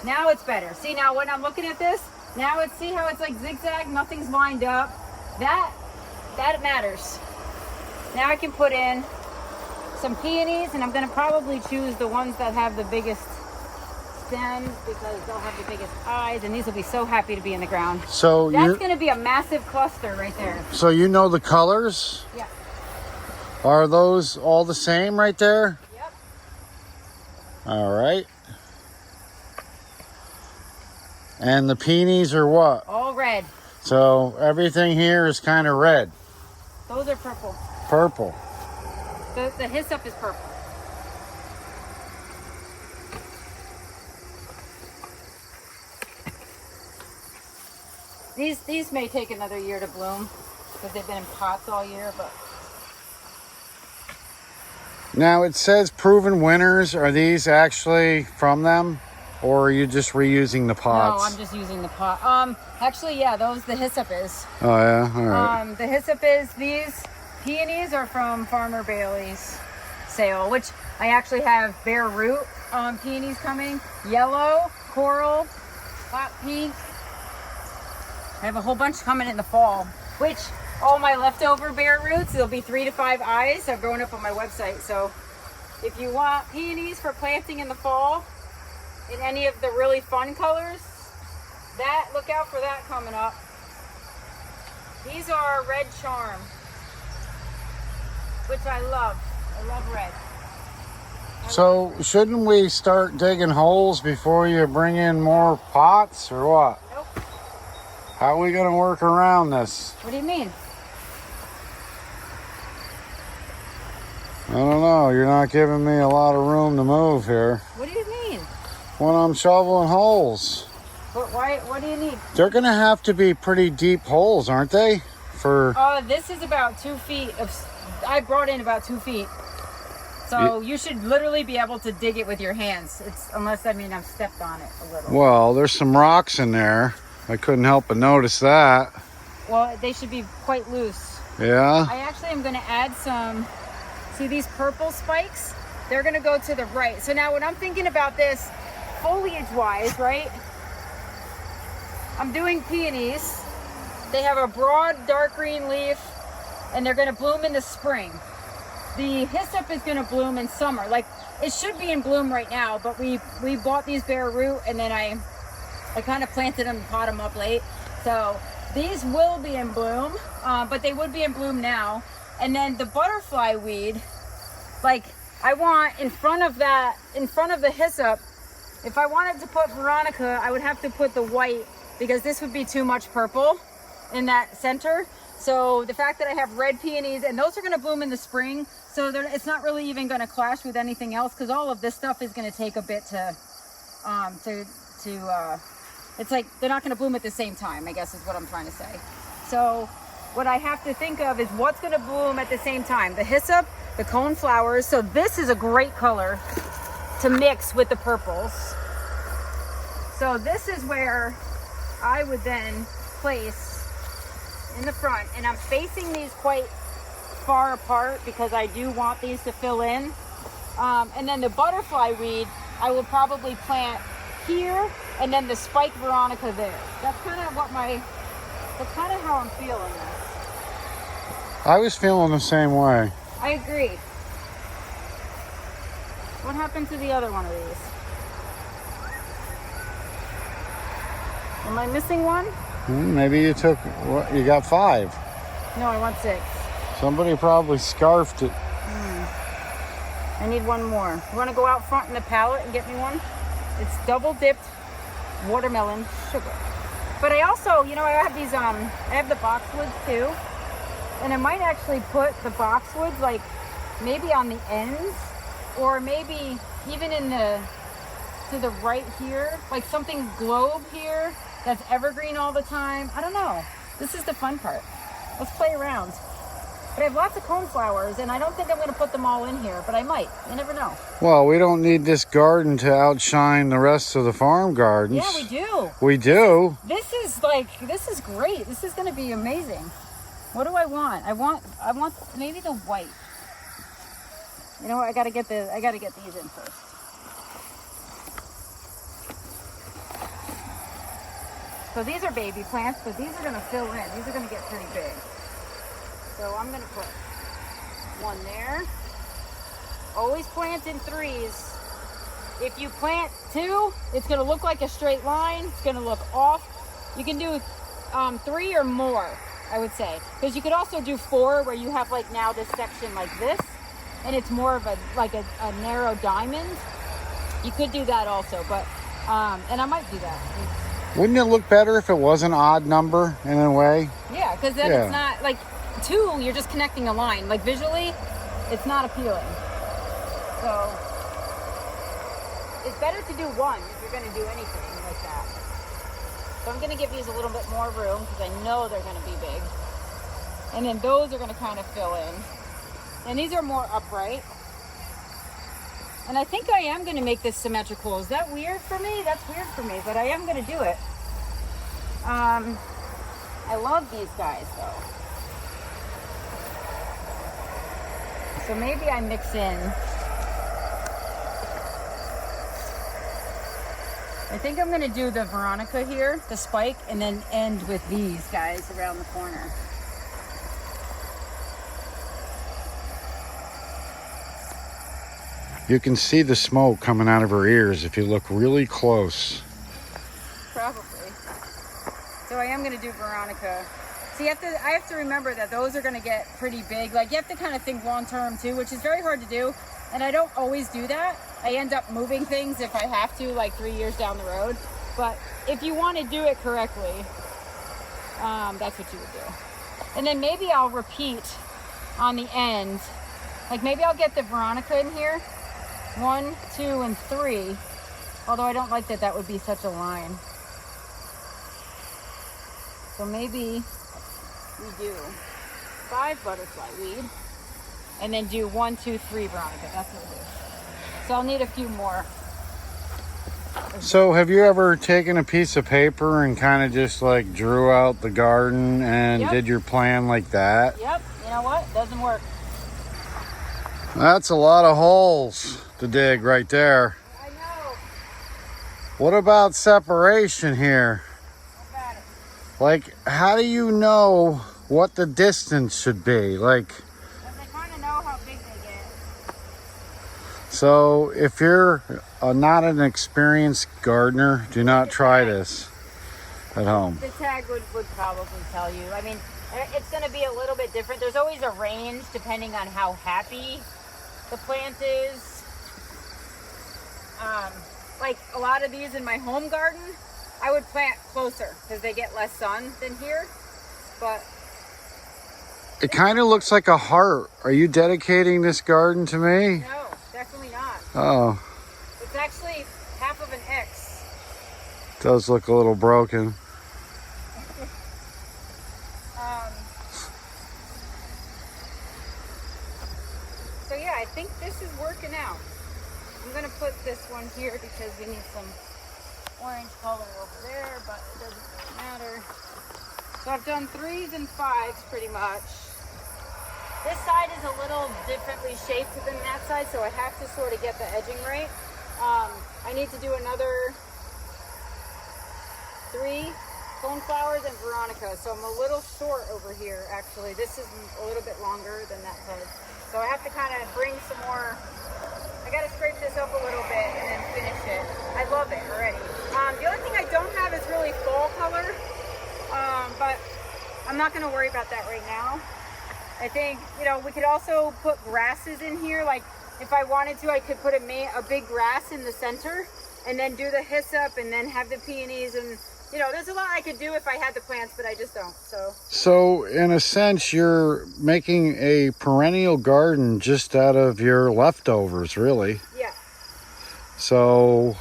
now it's better. See, now when I'm looking at this, now it's, see how it's like zigzag, nothing's lined up. That matters. Now I can put in some peonies, and I'm gonna probably choose the ones that have the biggest stems because they'll have the biggest eyes, and these will be so happy to be in the ground. So that's gonna be a massive cluster right there. So you know the colors? Yeah. Are those all the same right there? Yep. All right. And the peonies are what? All red. So everything here is kind of red. Those are purple. Purple. The hyssop is purple. These may take another year to bloom because they've been in pots all year, but. Now it says proven winners. Are these actually from them? Or are you just reusing the pots? No, I'm just using the pot. Actually, yeah, the hyssop is. Oh, yeah? All right. The hyssop is, these peonies are from Farmer Bailey's sale, which I actually have bare root peonies coming. Yellow, coral, hot pink. I have a whole bunch coming in the fall, which all my leftover bare roots, there'll be 3 to 5 eyes. I've grown up on my website. So if you want peonies for planting in the fall, in any of the really fun colors, look out for that coming up. These are red charm, which I love. I love red. So shouldn't we start digging holes before you bring in more pots or what? Nope. How are we going to work around this? What do you mean? I don't know. You're not giving me a lot of room to move here. What do you mean? When I'm shoveling holes. What do you need? They're going to have to be pretty deep holes, aren't they? This is about 2 feet I brought in about 2 feet. So you should literally be able to dig it with your hands. Unless I've stepped on it a little. Well, there's some rocks in there. I couldn't help but notice that. Well, they should be quite loose. Yeah? I actually am going to add some, see these purple spikes? They're going to go to the right. So now when I'm thinking about this foliage-wise, right? I'm doing peonies. They have a broad dark green leaf and they're going to bloom in the spring. The hyssop is going to bloom in summer. Like, it should be in bloom right now, but we bought these bare root and then I kind of planted them and pot them up late. So these will be in bloom, but they would be in bloom now. And then the butterfly weed, like I want in front of the hyssop, if I wanted to put Veronica, I would have to put the white because this would be too much purple in that center. So the fact that I have red peonies and those are going to bloom in the spring, so it's not really even going to clash with anything else because all of this stuff is going to take a bit it's like they're not going to bloom at the same time, I guess is what I'm trying to say. So what I have to think of is what's going to bloom at the same time. The hyssop, the cone flowers. So this is a great color to mix with the purples. So this is where I would then place in the front, and I'm facing these quite far apart because I do want these to fill in. And then the butterfly weed, I will probably plant here, and then the spike Veronica there. That's kind of how I'm feeling this. I was feeling the same way. I agree. What happened to the other one of these? Am I missing one? Maybe you took, you got 5. No, I want 6. Somebody probably scarfed it. I need one more. You want to go out front in the pallet and get me one? It's double dipped watermelon sugar. But I also, I have these, I have the boxwoods too. And I might actually put the boxwoods like maybe on the ends or maybe even to the right here, like something globe here that's evergreen all the time. I don't know. This is the fun part. Let's play around. But I have lots of cone flowers, and I don't think I'm going to put them all in here, but I might. You never know. Well, we don't need this garden to outshine the rest of the farm gardens. Yeah, we do. We do. This is great. This is going to be amazing. What do I want? I want maybe the white. You know what? I got to get these in first. So these are baby plants, but these are going to fill in. These are going to get pretty big. So I'm going to put one there. Always plant in 3s. If you plant 2, it's going to look like a straight line. It's going to look off. You can do 3 or more, I would say. Because you could also do 4 where you have like now this section like this. And it's more of a narrow diamond. You could do that also. But, and I might do that. Wouldn't it look better if it was an odd number in a way? Yeah, because then it's not like 2, you're just connecting a line. Like visually, it's not appealing. So it's better to do 1 if you're going to do anything like that. So I'm going to give these a little bit more room because I know they're going to be big. And then those are going to kind of fill in. And these are more upright. And I think I am going to make this symmetrical. Is that weird for me? That's weird for me, but I am going to do it. I love these guys though. So maybe I mix in. I think I'm going to do the Veronica here, the spike, and then end with these guys around the corner. You can see the smoke coming out of her ears if you look really close. Probably. So I am going to do Veronica So I have to remember that those are going to get pretty big. Like you have to kind of think long term too, which is very hard to do. And I don't always do that. I end up moving things if I have to, like 3 years down the road. But if you want to do it correctly, that's what you would do. And then maybe I'll repeat on the end. Like maybe I'll get the Veronica in here. 1, 2, and 3. Although I don't like that that would be such a line. So maybe we do 5 butterfly weed and then do 1, 2, 3 Veronica. That's what it is. So I'll need a few more. So have you ever taken a piece of paper and kind of just like drew out the garden and did your plan like that? Yep. You know what? Doesn't work. That's a lot of holes to dig right there. I know. What about separation here? What about it? Like, how do you know what the distance should be? Like, Because I kind of know how big they get. so if you're not an experienced gardener, do not try this at home. The tag would probably tell you. I mean, it's going to be a little bit different. There's always a range depending on how happy the plant is. Like a lot of these in my home garden, I would plant closer because they get less sun than here. But it kind of looks like a heart. Are you dedicating this garden to me? no, definitely not. Oh, It's actually half of an X. it does look a little broken. So yeah, I think this is working out. I'm gonna put this one here because we need some orange color over there, but it doesn't really matter. So I've done 3s and 5s pretty much. This side is a little differently shaped than that side, so I have to sort of get the edging right. I need to do another 3 coneflowers and Veronica, so I'm a little short over here actually. This is a little bit longer than that part. So I have to kind of bring some more. I got to scrape this up a little bit and then finish it. I love it already. The only thing I don't have is really fall color, but I'm not going to worry about that right now. I think, you know, we could also put grasses in here. Like if I wanted to, I could put a big grass in the center and then do the hyssop and then have the peonies. And, you know, there's a lot I could do if I had the plants, but I just don't. So in a sense, you're making a perennial garden just out of your leftovers, really. yeah. So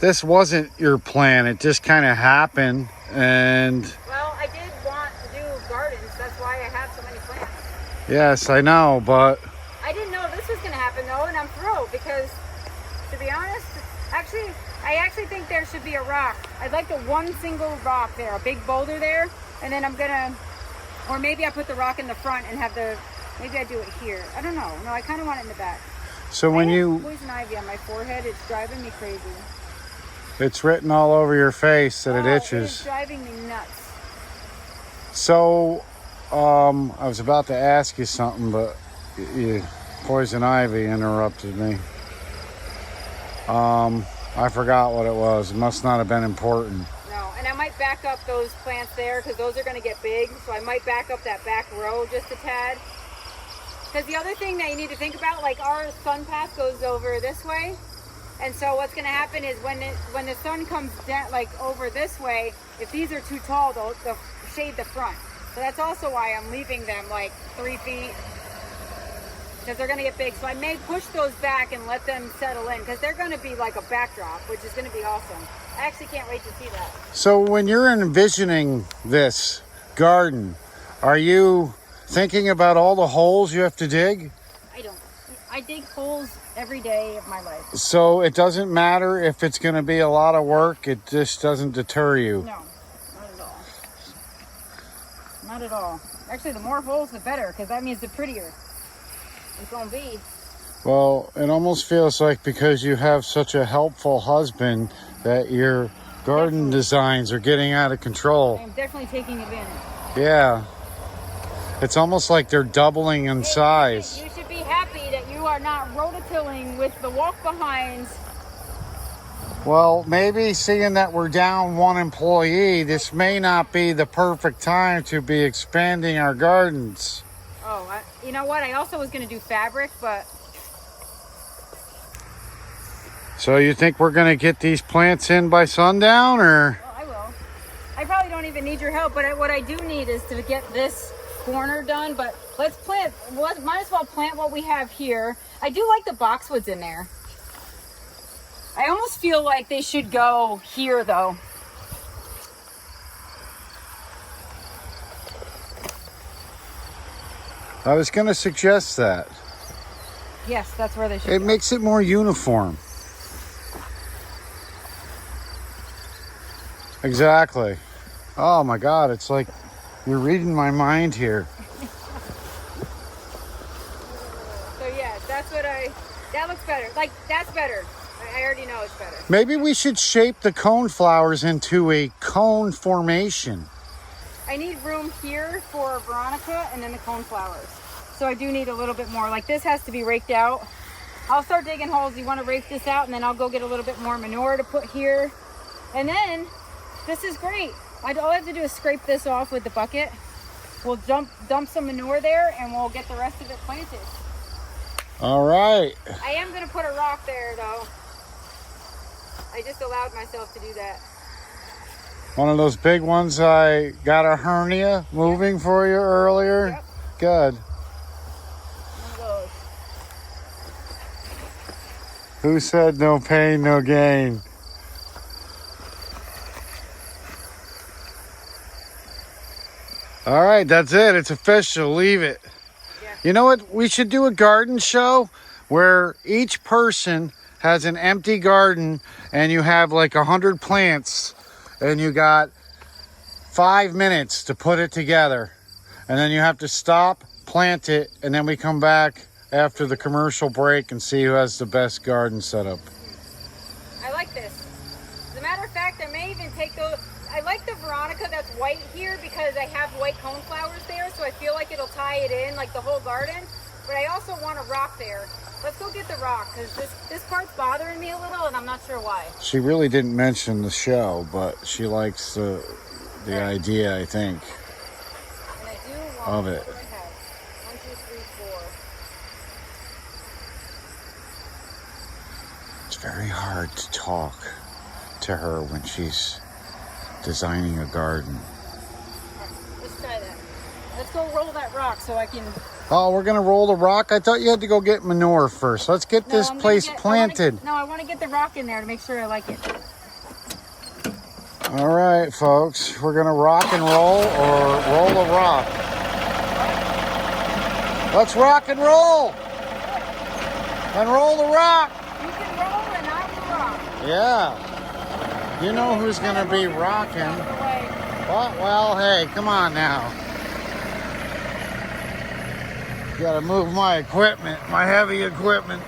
this wasn't your plan. It just kind of happened. And Well, I did want to do gardens. That's why I have so many plants. yes, I know, but I didn't know this was going to happen though, and I'm thrilled because, to be honest, I actually think there should be a rock. I'd like the one single rock there, a big boulder there, and then I'm gonna, or maybe I put the rock in the front and have maybe I do it here. I don't know. No, I kind of want it in the back. so when I have you, poison ivy on my forehead, it's driving me crazy. it's written all over your face that it It's itches. driving me nuts. So, I was about to ask you something, but poison ivy interrupted me. I forgot what it was. It must not have been important. No, and I might back up those plants there because those are going to get big. So I might back up that back row just a tad. Because the other thing that you need to think about, like our sun path goes over this way. And so what's going to happen is when the sun comes down, like over this way, if these are too tall, they'll shade the front. So that's also why I'm leaving them like 3 feet. Because they're going to get big. So I may push those back and let them settle in because they're going to be like a backdrop, which is going to be awesome. I actually can't wait to see that. So when you're envisioning this garden, are you thinking about all the holes you have to dig? I don't. I dig holes every day of my life. So it doesn't matter if it's going to be a lot of work, it just doesn't deter you. No, not at all. Not at all. Actually, the more holes, the better, because that means the prettier it's going to be. Well, it almost feels like because you have such a helpful husband that your garden designs are getting out of control. I'm definitely taking advantage. Yeah. It's almost like they're doubling in size. You should be happy that you are not rototilling with the walk behinds Well, maybe seeing that we're down one employee, this may not be the perfect time to be expanding our gardens. Oh, you know what? I also was going to do fabric, but... So you think we're going to get these plants in by sundown, or? Well, I will. I probably don't even need your help, but what I do need is to get this corner done. But let's plant, might as well plant what we have here. I do like the boxwoods in there. I almost feel like they should go here, though. I was going to suggest that. Yes, that's where they should It go. makes it more uniform. Exactly. Oh my God, it's like you're reading my mind here. So yeah, that looks better. Like, that's better. I already know it's better. Maybe we should shape the cone flowers into a cone formation. I need room here for Veronica and then the cone flowers. So I do need a little bit more. Like, this has to be raked out. I'll start digging holes. You want to rake this out, and then I'll go get a little bit more manure to put here. And then, this is great. All I have to do is scrape this off with the bucket. We'll dump some manure there, and we'll get the rest of it planted. All right. I am going to put a rock there, though. I just allowed myself to do that. One of those big ones I got a hernia moving for you earlier. Yep. Good. One of those. Who said no pain, no gain? All right, that's it. It's official. Leave it. Yeah. You know what? We should do a garden show where each person has an empty garden and you have like 100 plants and you got 5 minutes to put it together. And then you have to stop, plant it, and then we come back after the commercial break and see who has the best garden setup. I like this. As a matter of fact, I may even take those. I like the Veronica that's white here because I have white cone flowers there, so I feel like it'll tie it in, like the whole garden. But I also want a rock there. Let's go get the rock, because this part's bothering me a little, and I'm not sure why. She really didn't mention the show, but she likes the idea, I think, And I do want of it. what do I have? 1, 2, 3, 4. It's very hard to talk to her when she's designing a garden. Let's try that. Let's go roll that rock so I can... Oh, we're gonna roll the rock? I thought you had to go get manure first. Let's get this place planted. I want to get the rock in there to make sure I like it. All right, folks. We're gonna rock and roll or roll a rock. Let's rock and roll. And roll the rock. You can roll and I will rock. Yeah. You know who's gonna be rocking. What? Well, hey, come on now. Gotta move my equipment, my heavy equipment.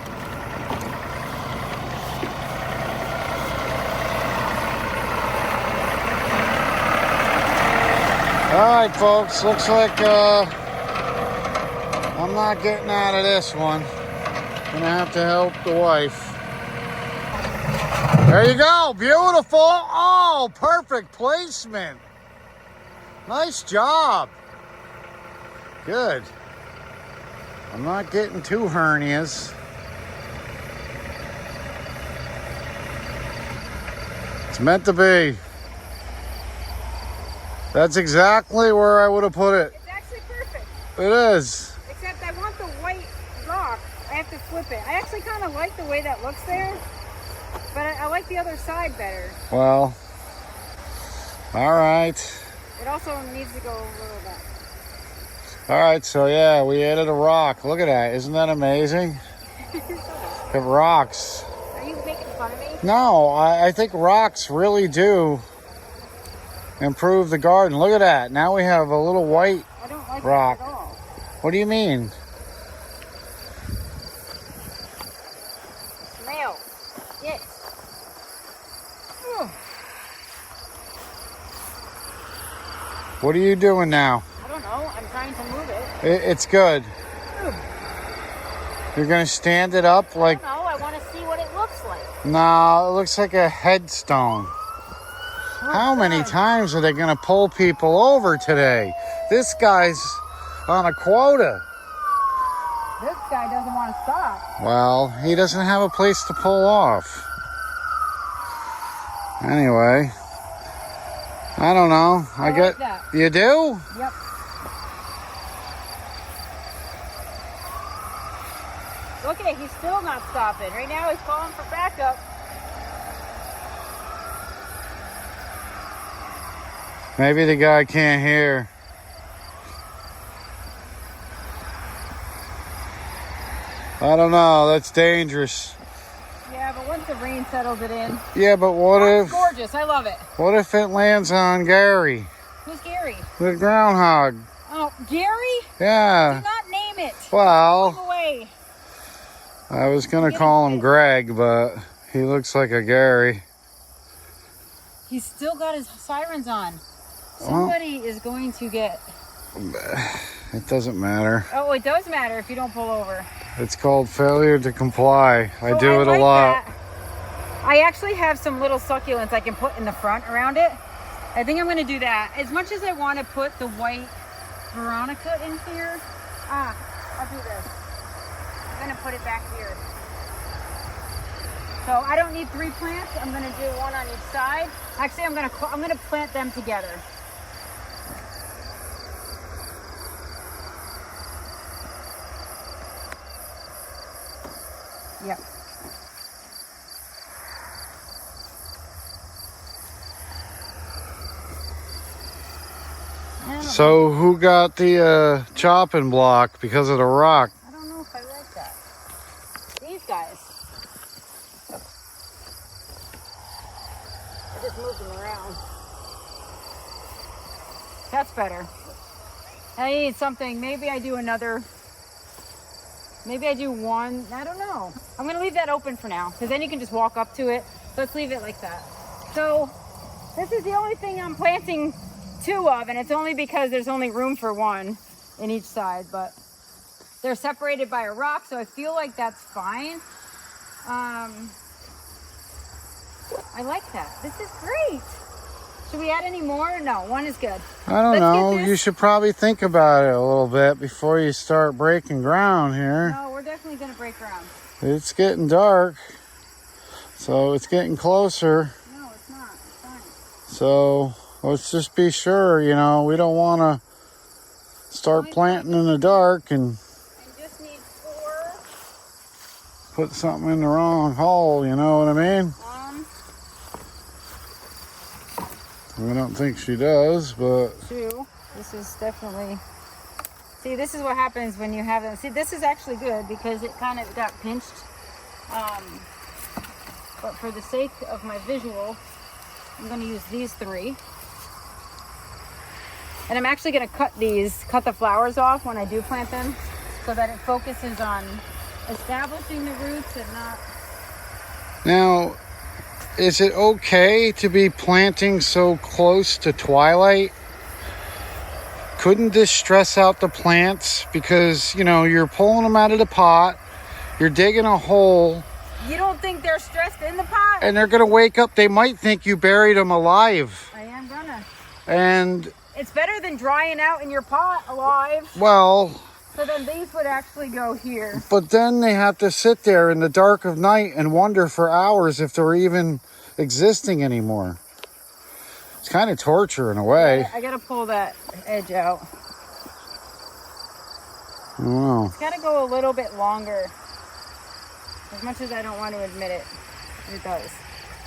All right, folks, looks like I'm not getting out of this one. Gonna have to help the wife. There you go, beautiful. Oh, perfect placement. Nice job. Good. I'm not getting two hernias. It's meant to be. That's exactly where I would have put it. It's actually perfect. It is. Except I want the white rock. I have to flip it. I actually kind of like the way that looks there, but I like the other side better. Well, all right. It also needs to go a little bit. All right, so yeah, we added a rock. Look at that. Isn't that amazing? It rocks. Are you making fun of me? No, I think rocks really do improve the garden. Look at that. Now we have a little white I don't like rock. it at all. What do you mean? Snail. Yes. Ugh. What are you doing now? I don't know. I'm trying to move it. It's good. Ugh. You're going to stand it up like... I don't know. I want to see what it looks like. No, it looks like a headstone. How many times are they going to pull people over today? This guy's on a quota. This guy doesn't want to stop. Well, he doesn't have a place to pull off. Anyway, I don't know. I get that. You do? Yep. Look at it, he's still not stopping. Right now he's calling for backup. Maybe the guy can't hear. I don't know. That's dangerous. Yeah, but once the rain settles it in. Yeah, but what It's if... gorgeous. I love it. What if it lands on Gary? Who's Gary? The groundhog. Oh, Gary? Yeah. Do not name it. Well, Move away. I was going to call him Greg, but he looks like a Gary. He's still got his sirens on. Somebody is going to get... It doesn't matter. Oh, it does matter if you don't pull over. It's called failure to comply. I do it like a lot. that. I actually have some little succulents I can put in the front around it. I think I'm going to do that. As much as I want to put the white Veronica in here, I'll do this. I'm going to put it back here. So I don't need 3 plants. I'm going to do one on each side. Actually, I'm going to plant them together. Yep. So who got the chopping block because of the rock? I don't know if I like that. These guys. I just moved them around. That's better. I need something. Maybe I do another. Maybe I do one. I don't know. I'm going to leave that open for now because then you can just walk up to it. Let's leave it like that. So this is the only thing I'm planting 2 of, and it's only because there's only room for 1 in each side, but they're separated by a rock, so I feel like that's fine. I like that. This is great. Should we add any more? No, 1 is good. I don't know. You should probably think about it a little bit before you start breaking ground here. No, we're definitely going to break ground. It's getting dark, so it's getting closer. No, it's not. It's fine. So let's just be sure, you know, we don't want to start planting in the dark and I just need 4. put something in the wrong hole, you know what I mean? I don't think she does, but... 2. This is definitely... See, this is what happens when you have them. See, this is actually good because it kind of got pinched. But for the sake of my visual, I'm going to use these 3. And I'm actually going to cut the flowers off when I do plant them so that it focuses on establishing the roots and not... Now, is it okay to be planting so close to twilight? Couldn't this stress out the plants? Because, you know, you're pulling them out of the pot, you're digging a hole. You don't think they're stressed in the pot? And they're going to wake up. They might think you buried them alive. I am gonna. And... It's better than drying out in your pot alive. Well... So then these would actually go here. But then they have to sit there in the dark of night and wonder for hours if they're even existing anymore. It's kind of torture in a way. I gotta pull that edge out. I don't know. It's gotta go a little bit longer. As much as I don't want to admit it, it does.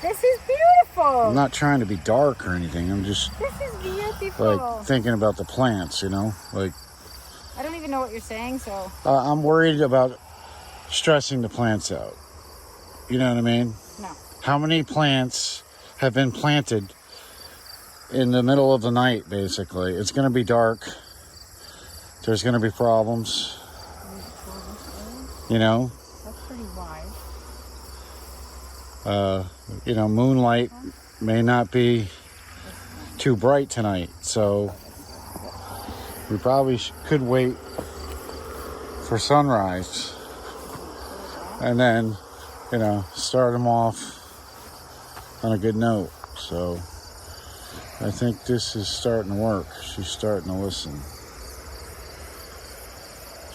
This is beautiful. I'm not trying to be dark or anything. I'm just... This is beautiful. Like thinking about the plants, you know? Like... I don't even know what you're saying, so... I'm worried about stressing the plants out. You know what I mean? No. How many plants have been planted in the middle of the night, basically? It's going to be dark. There's going to be problems. You know? That's pretty wide. You know, moonlight may not be too bright tonight, so... We probably could wait for sunrise and then you know, start them off on a good note. So I think this is starting to work. She's starting to listen.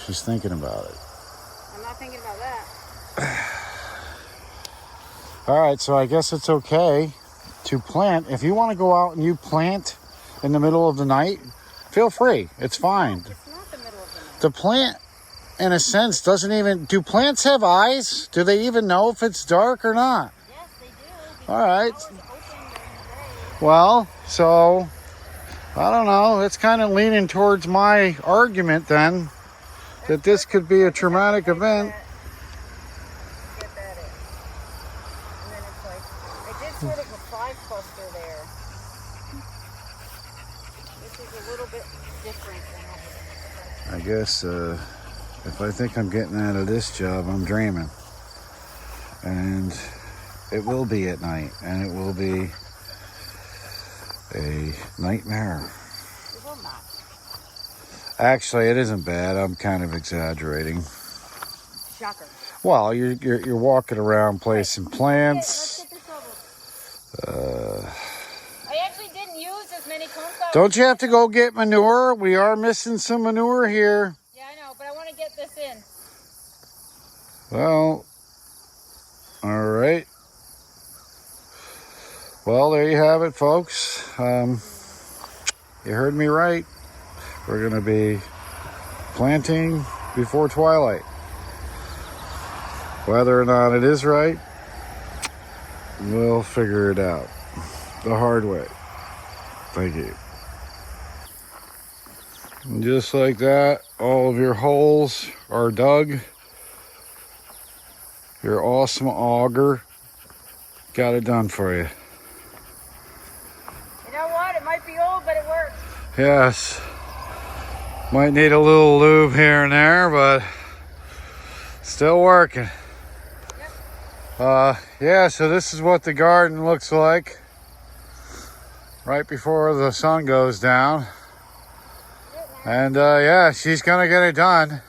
She's thinking about it. I'm not thinking about that. All right, so I guess it's okay to plant. If you want to go out and you plant in the middle of the night, feel free. It's fine. It's not the middle of the night. The plant, in a sense, doesn't even... Do plants have eyes? Do they even know if it's dark or not? Yes, they do. All right. Open during the day. Well, so, I don't know. It's kind of leaning towards my argument then, that this could be a traumatic event. Get that in. And then it's like, I did sort of a 5-cluster there. This is a little bit different than what I guess if I think I'm getting out of this job, I'm dreaming. And it will be at night, and it will be a nightmare. it will not. Actually, it isn't bad. I'm kind of exaggerating. Shocker. Well, you're walking around placing plants. Let's get this over. I actually didn't use as many cornflowers. Don't you have to go get manure? We are missing some manure here. Yeah, I know, but I want to get this in. Well, all right. Well, there you have it, folks. You heard me right. We're going to be planting before twilight. Whether or not it is right, we'll figure it out the hard way. Thank you. And just like that, all of your holes are dug. Your awesome auger got it done for you. You know what? It might be old, but it works. Yes. Might need a little lube here and there, but still working. Yeah, so this is what the garden looks like right before the sun goes down. And yeah, she's gonna get it done.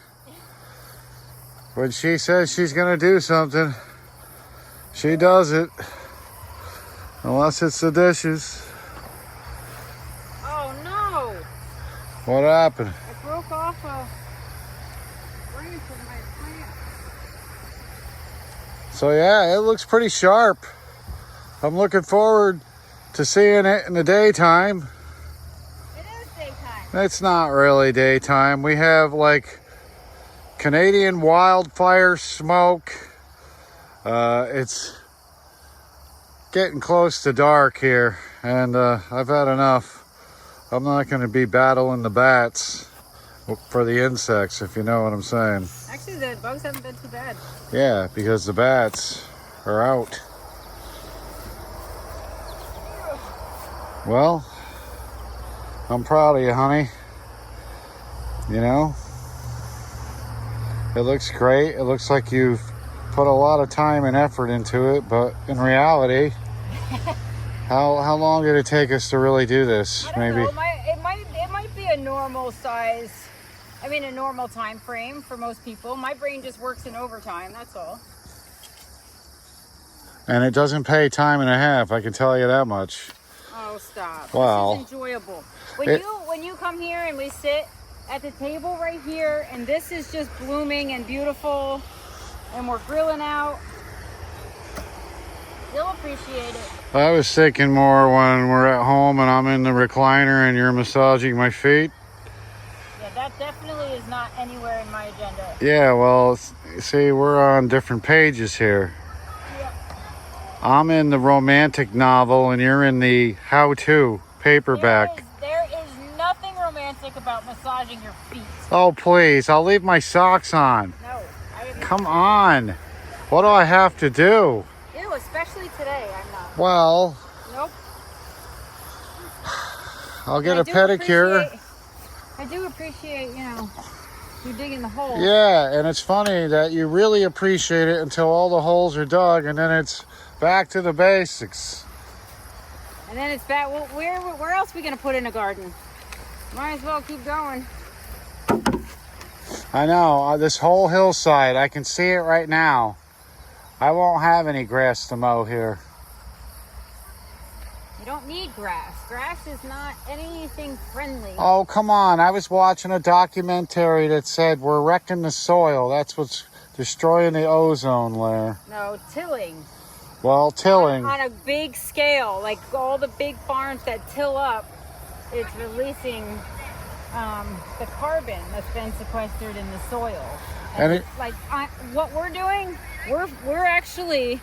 When she says she's gonna do something, she does it. Unless it's the dishes. Oh no! What happened? I broke off a branch of my plant. So yeah, it looks pretty sharp. I'm looking forward to seeing it in the daytime. It is daytime. It's not really daytime. We have like Canadian wildfire smoke. It's getting close to dark here, and I've had enough. I'm not going to be battling the bats for the insects, if you know what I'm saying. Actually, the bugs haven't been too bad. Yeah, because the bats are out. Well, I'm proud of you, honey. You know, it looks great. It looks like you've put a lot of time and effort into it, but in reality, how long did it take us to really do this? I don't know. It might be a normal size. I mean, a normal time frame for most people. My brain just works in overtime. That's all. And it doesn't pay time and a half. I can tell you that much. Oh, stop. Wow. This is enjoyable. When you come here and we sit at the table right here, and this is just blooming and beautiful, and we're grilling out, you'll appreciate it. I was thinking more when we're at home and I'm in the recliner and you're massaging my feet. Yeah, that definitely is not anywhere in my agenda. Yeah, well, see, we're on different pages here. Yep. I'm in the romantic novel and you're in the how-to paperback. There is nothing romantic about massaging your feet. Oh, please, I'll leave my socks on. No. Come on. What do I have to do? Ew, especially today, I'm not. Well, Nope. I'll get a pedicure. I do appreciate, you digging the hole. Yeah, and it's funny that you really appreciate it until all the holes are dug, and then it's back to the basics. And then it's back. Well, where else are we going to put in a garden? Might as well keep going. I know, this whole hillside, I can see it right now. I won't have any grass to mow here. You don't need grass. Grass is not anything friendly. Oh, come on. I was watching a documentary that said we're wrecking the soil. That's what's destroying the ozone layer. No, tilling. Well, tilling. On a big scale, like all the big farms that till up, it's releasing the carbon that's been sequestered in the soil. And it's like what we're doing, we're actually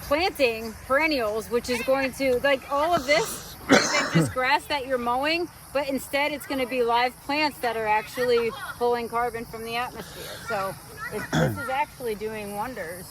planting perennials, which is going to, like, all of this isn't just grass that you're mowing, but instead it's going to be live plants that are actually pulling carbon from the atmosphere. So this is actually doing wonders.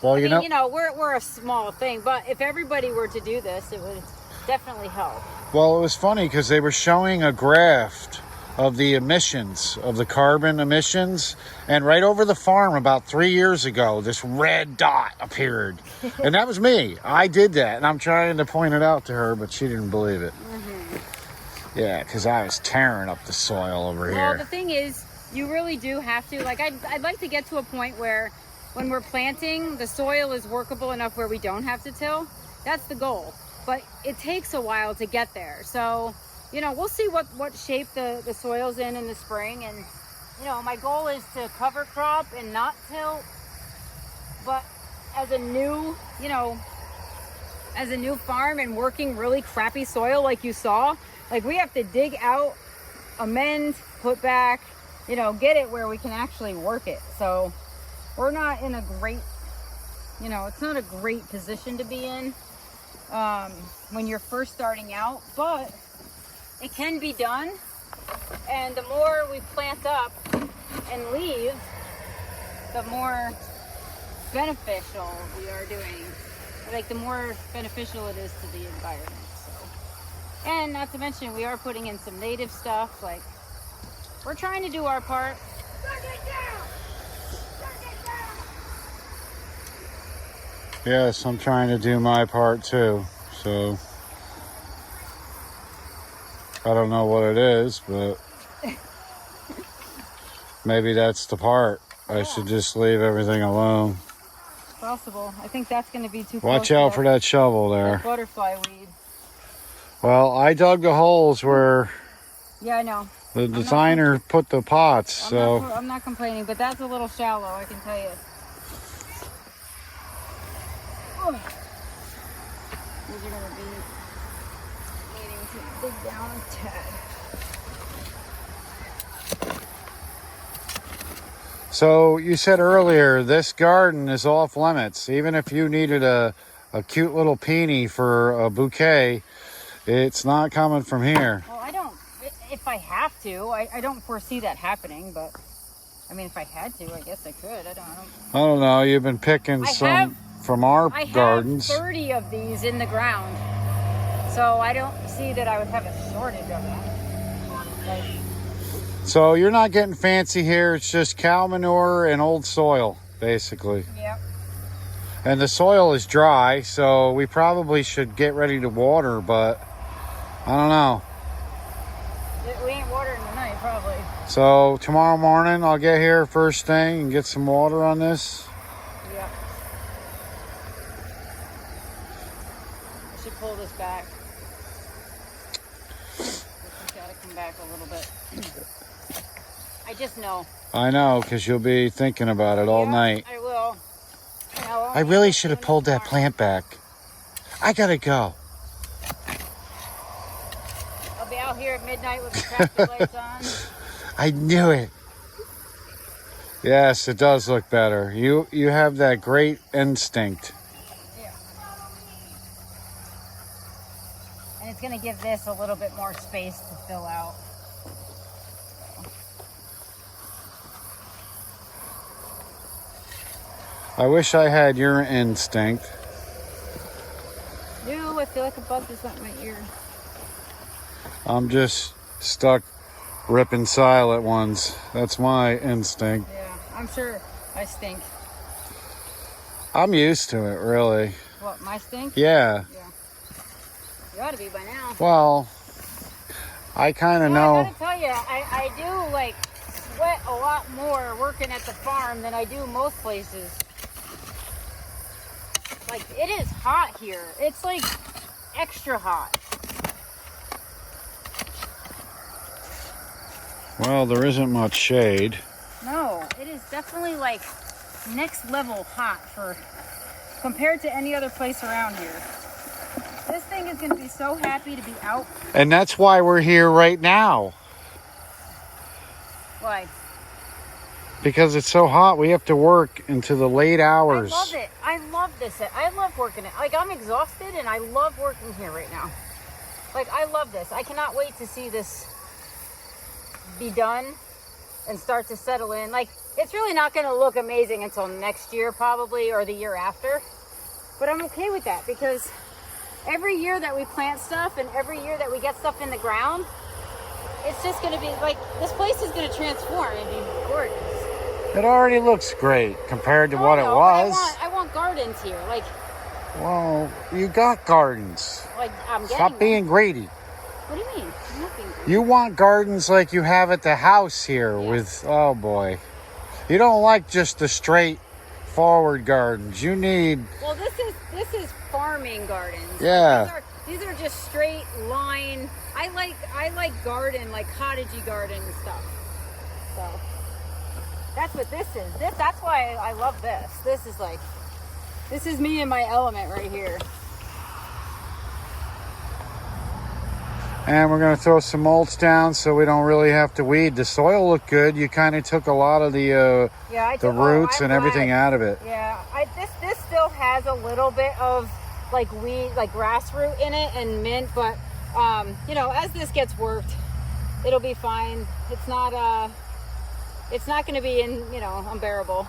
Well, I mean, we're a small thing, but if everybody were to do this, it would definitely help. Well, it was funny because they were showing a graph of the emissions, of the carbon emissions, and right over the farm about 3 years ago, this red dot appeared. And that was me. I did that, and I'm trying to point it out to her, but she didn't believe it. Mm-hmm. Yeah, because I was tearing up the soil over here. Well, the thing is, you really do have to, like, I'd like to get to a point where when we're planting, the soil is workable enough where we don't have to till. That's the goal. But it takes a while to get there. So, we'll see what shape the soil's in the spring. And, my goal is to cover crop and not till. But as a new farm and working really crappy soil like you saw, like, we have to dig out, amend, put back, get it where we can actually work it. So we're not in a great, it's not a great position to be in when you're first starting out, but it can be done. And the more we plant up and leave, the more beneficial we are doing. Like, the more beneficial it is to the environment. So, and not to mention, we are putting in some native stuff. Like, we're trying to do our part. Yes, I'm trying to do my part too. So I don't know what it is, but maybe that's the part. I should just leave everything alone. Possible. I think that's going to be too close. Watch out for that shovel there. Butterfly weed. Well, I dug the holes where I know. The designer put the pots, I'm not complaining, but that's a little shallow, I can tell you. Oh. These are going to be needing to dig down a tad. So you said earlier this garden is off limits. Even if you needed a cute little peony for a bouquet, it's not coming from here. Well, if I have to, I don't foresee that happening, but I mean, if I had to, I guess I could. I don't know. You've been picking some from our gardens. I have 30 of these in the ground, so I don't see that I would have a shortage of them. So you're not getting fancy here. It's just cow manure and old soil, basically. Yep. And the soil is dry, so we probably should get ready to water, but I don't know. We ain't watering tonight, probably. So tomorrow morning I'll get here first thing and get some water on this. Yeah. I should pull this back. It's gotta come back a little bit. I just know. I know, because you'll be thinking about it all night. I will. I really should have pulled that plant back. I gotta go. I'll be out here at midnight with the traffic lights on. I knew it. Yes, it does look better. You have that great instinct. Yeah. And it's going to give this a little bit more space to fill out. I wish I had your instinct. Ew, I feel like a bug just went in my ear. I'm just stuck ripping silent ones. That's my instinct. Yeah, I'm sure I stink. I'm used to it, really. What, my stink? Yeah. Yeah. You ought to be by now. Well, I kind of know. I gotta tell you, I do, like, sweat a lot more working at the farm than I do most places. Like, it is hot here. It's like extra hot. Well, there isn't much shade. No, it is definitely like next level hot for compared to any other place around here. This thing is going to be so happy to be out. And that's why we're here right now. Why? Because it's so hot, we have to work into the late hours. I love it. I love this. I love working it. Like, I'm exhausted and I love working here right now. Like, I love this. I cannot wait to see this be done and start to settle in. Like, it's really not going to look amazing until next year probably, or the year after. But I'm okay with that, because every year that we plant stuff and every year that we get stuff in the ground, it's just going to be like, this place is going to transform and be gorgeous. It already looks great compared to what it No, was. I want gardens here. Like, well, you got gardens. like I'm getting Stop them. being greedy. What do you mean? I'm not being greedy. You want gardens like you have at the house here with, oh boy. You don't like just the straight forward gardens. You need, Well, this is farming gardens. yeah. These are just straight line. I like garden, like cottagey garden and stuff. So that's what this is. That's why I love this. This is me in my element right here. And we're going to throw some mulch down so we don't really have to weed. The soil looked good. You kind of took a lot of the roots and everything out of it. Yeah, this still has a little bit of like weed, like grass root in it and mint, but you know, as this gets worked, it'll be fine. It's not going to be unbearable.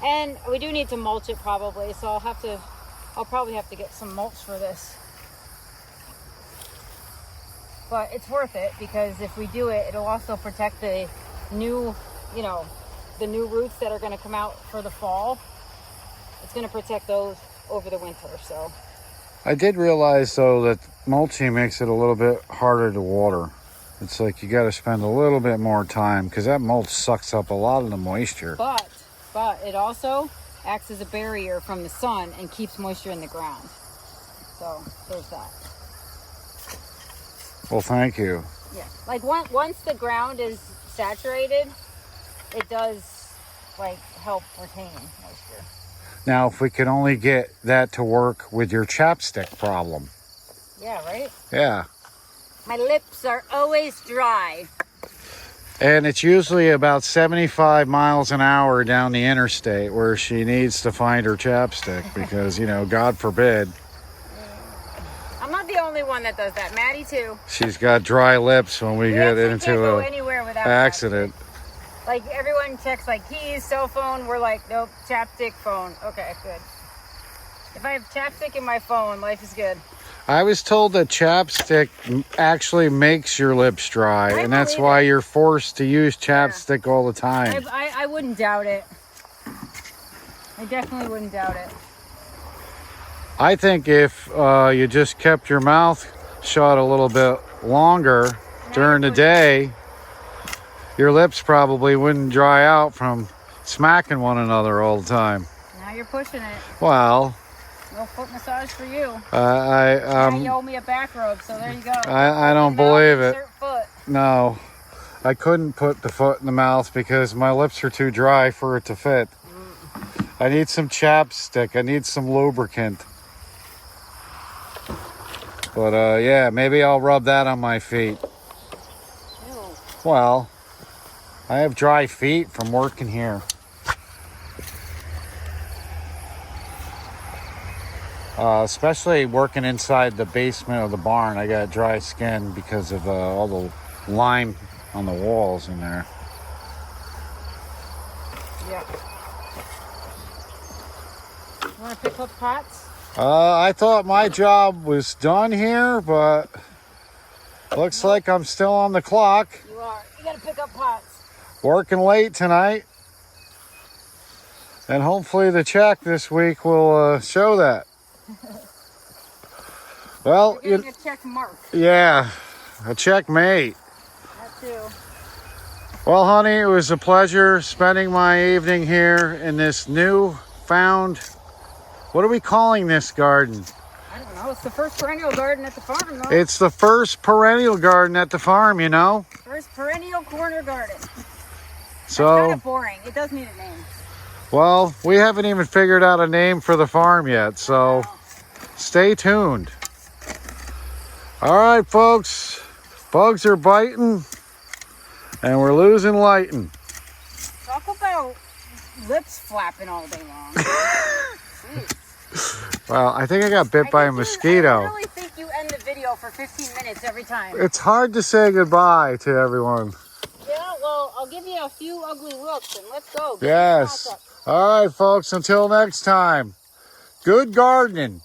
And we do need to mulch it probably, so I'll probably have to get some mulch for this. But it's worth it, because if we do it, it'll also protect the new roots that are going to come out for the fall. It's going to protect those over the winter. So I did realize though that mulching makes it a little bit harder to water. It's like you got to spend a little bit more time, because that mulch sucks up a lot of the moisture. But it also acts as a barrier from the sun and keeps moisture in the ground. So there's that. Well, thank you. Yeah, like once the ground is saturated, it does like help retain moisture. Now, if we could only get that to work with your chapstick problem. Yeah, right? Yeah. My lips are always dry. And it's usually about 75 miles an hour down the interstate where she needs to find her chapstick because, God forbid. I'm not the only one that does that. Maddie too. She's got dry lips when we get can't into go an anywhere without accident. chapstick. Like, everyone checks like keys, cell phone. We're like, nope, chapstick, phone. Okay, good. If I have chapstick in my phone, life is good. I was told that chapstick actually makes your lips dry, and that's why you're forced to use chapstick all the time. I wouldn't doubt it. I definitely wouldn't doubt it. I think if you just kept your mouth shut a little bit longer during the day, your lips probably wouldn't dry out from smacking one another all the time. Now you're pushing it. Well, No foot massage for you. Now you owe me a back rub, so there you go. I don't believe it. Foot. No, I couldn't put the foot in the mouth because my lips are too dry for it to fit. I need some chapstick. I need some lubricant. But yeah, maybe I'll rub that on my feet. Ew. Well, I have dry feet from working here. Especially working inside the basement of the barn, I got dry skin because of all the lime on the walls in there. Yeah. You want to pick up pots? I thought my job was done here, but looks like I'm still on the clock. You are. You got to pick up pots. Working late tonight. And hopefully the check this week will show that. Well, You're getting a check mark. yeah, a checkmate. That too. Well, honey, it was a pleasure spending my evening here in this new found What are we calling this garden? I don't know. It's the first perennial garden at the farm, though. It's the first perennial garden at the farm, you know? First perennial corner garden. So, That's kind of boring. It does need a name. well, we haven't even figured out a name for the farm yet, so stay tuned. All right, folks. Bugs are biting, and we're losing lighting. Talk about lips flapping all day long. Jeez. Well, I think I got bit by a mosquito. I really think you end the video for 15 minutes every time. It's hard to say goodbye to everyone. Yeah, well, I'll give you a few ugly looks, and let's go. Yes. All right, folks. Until next time, good gardening.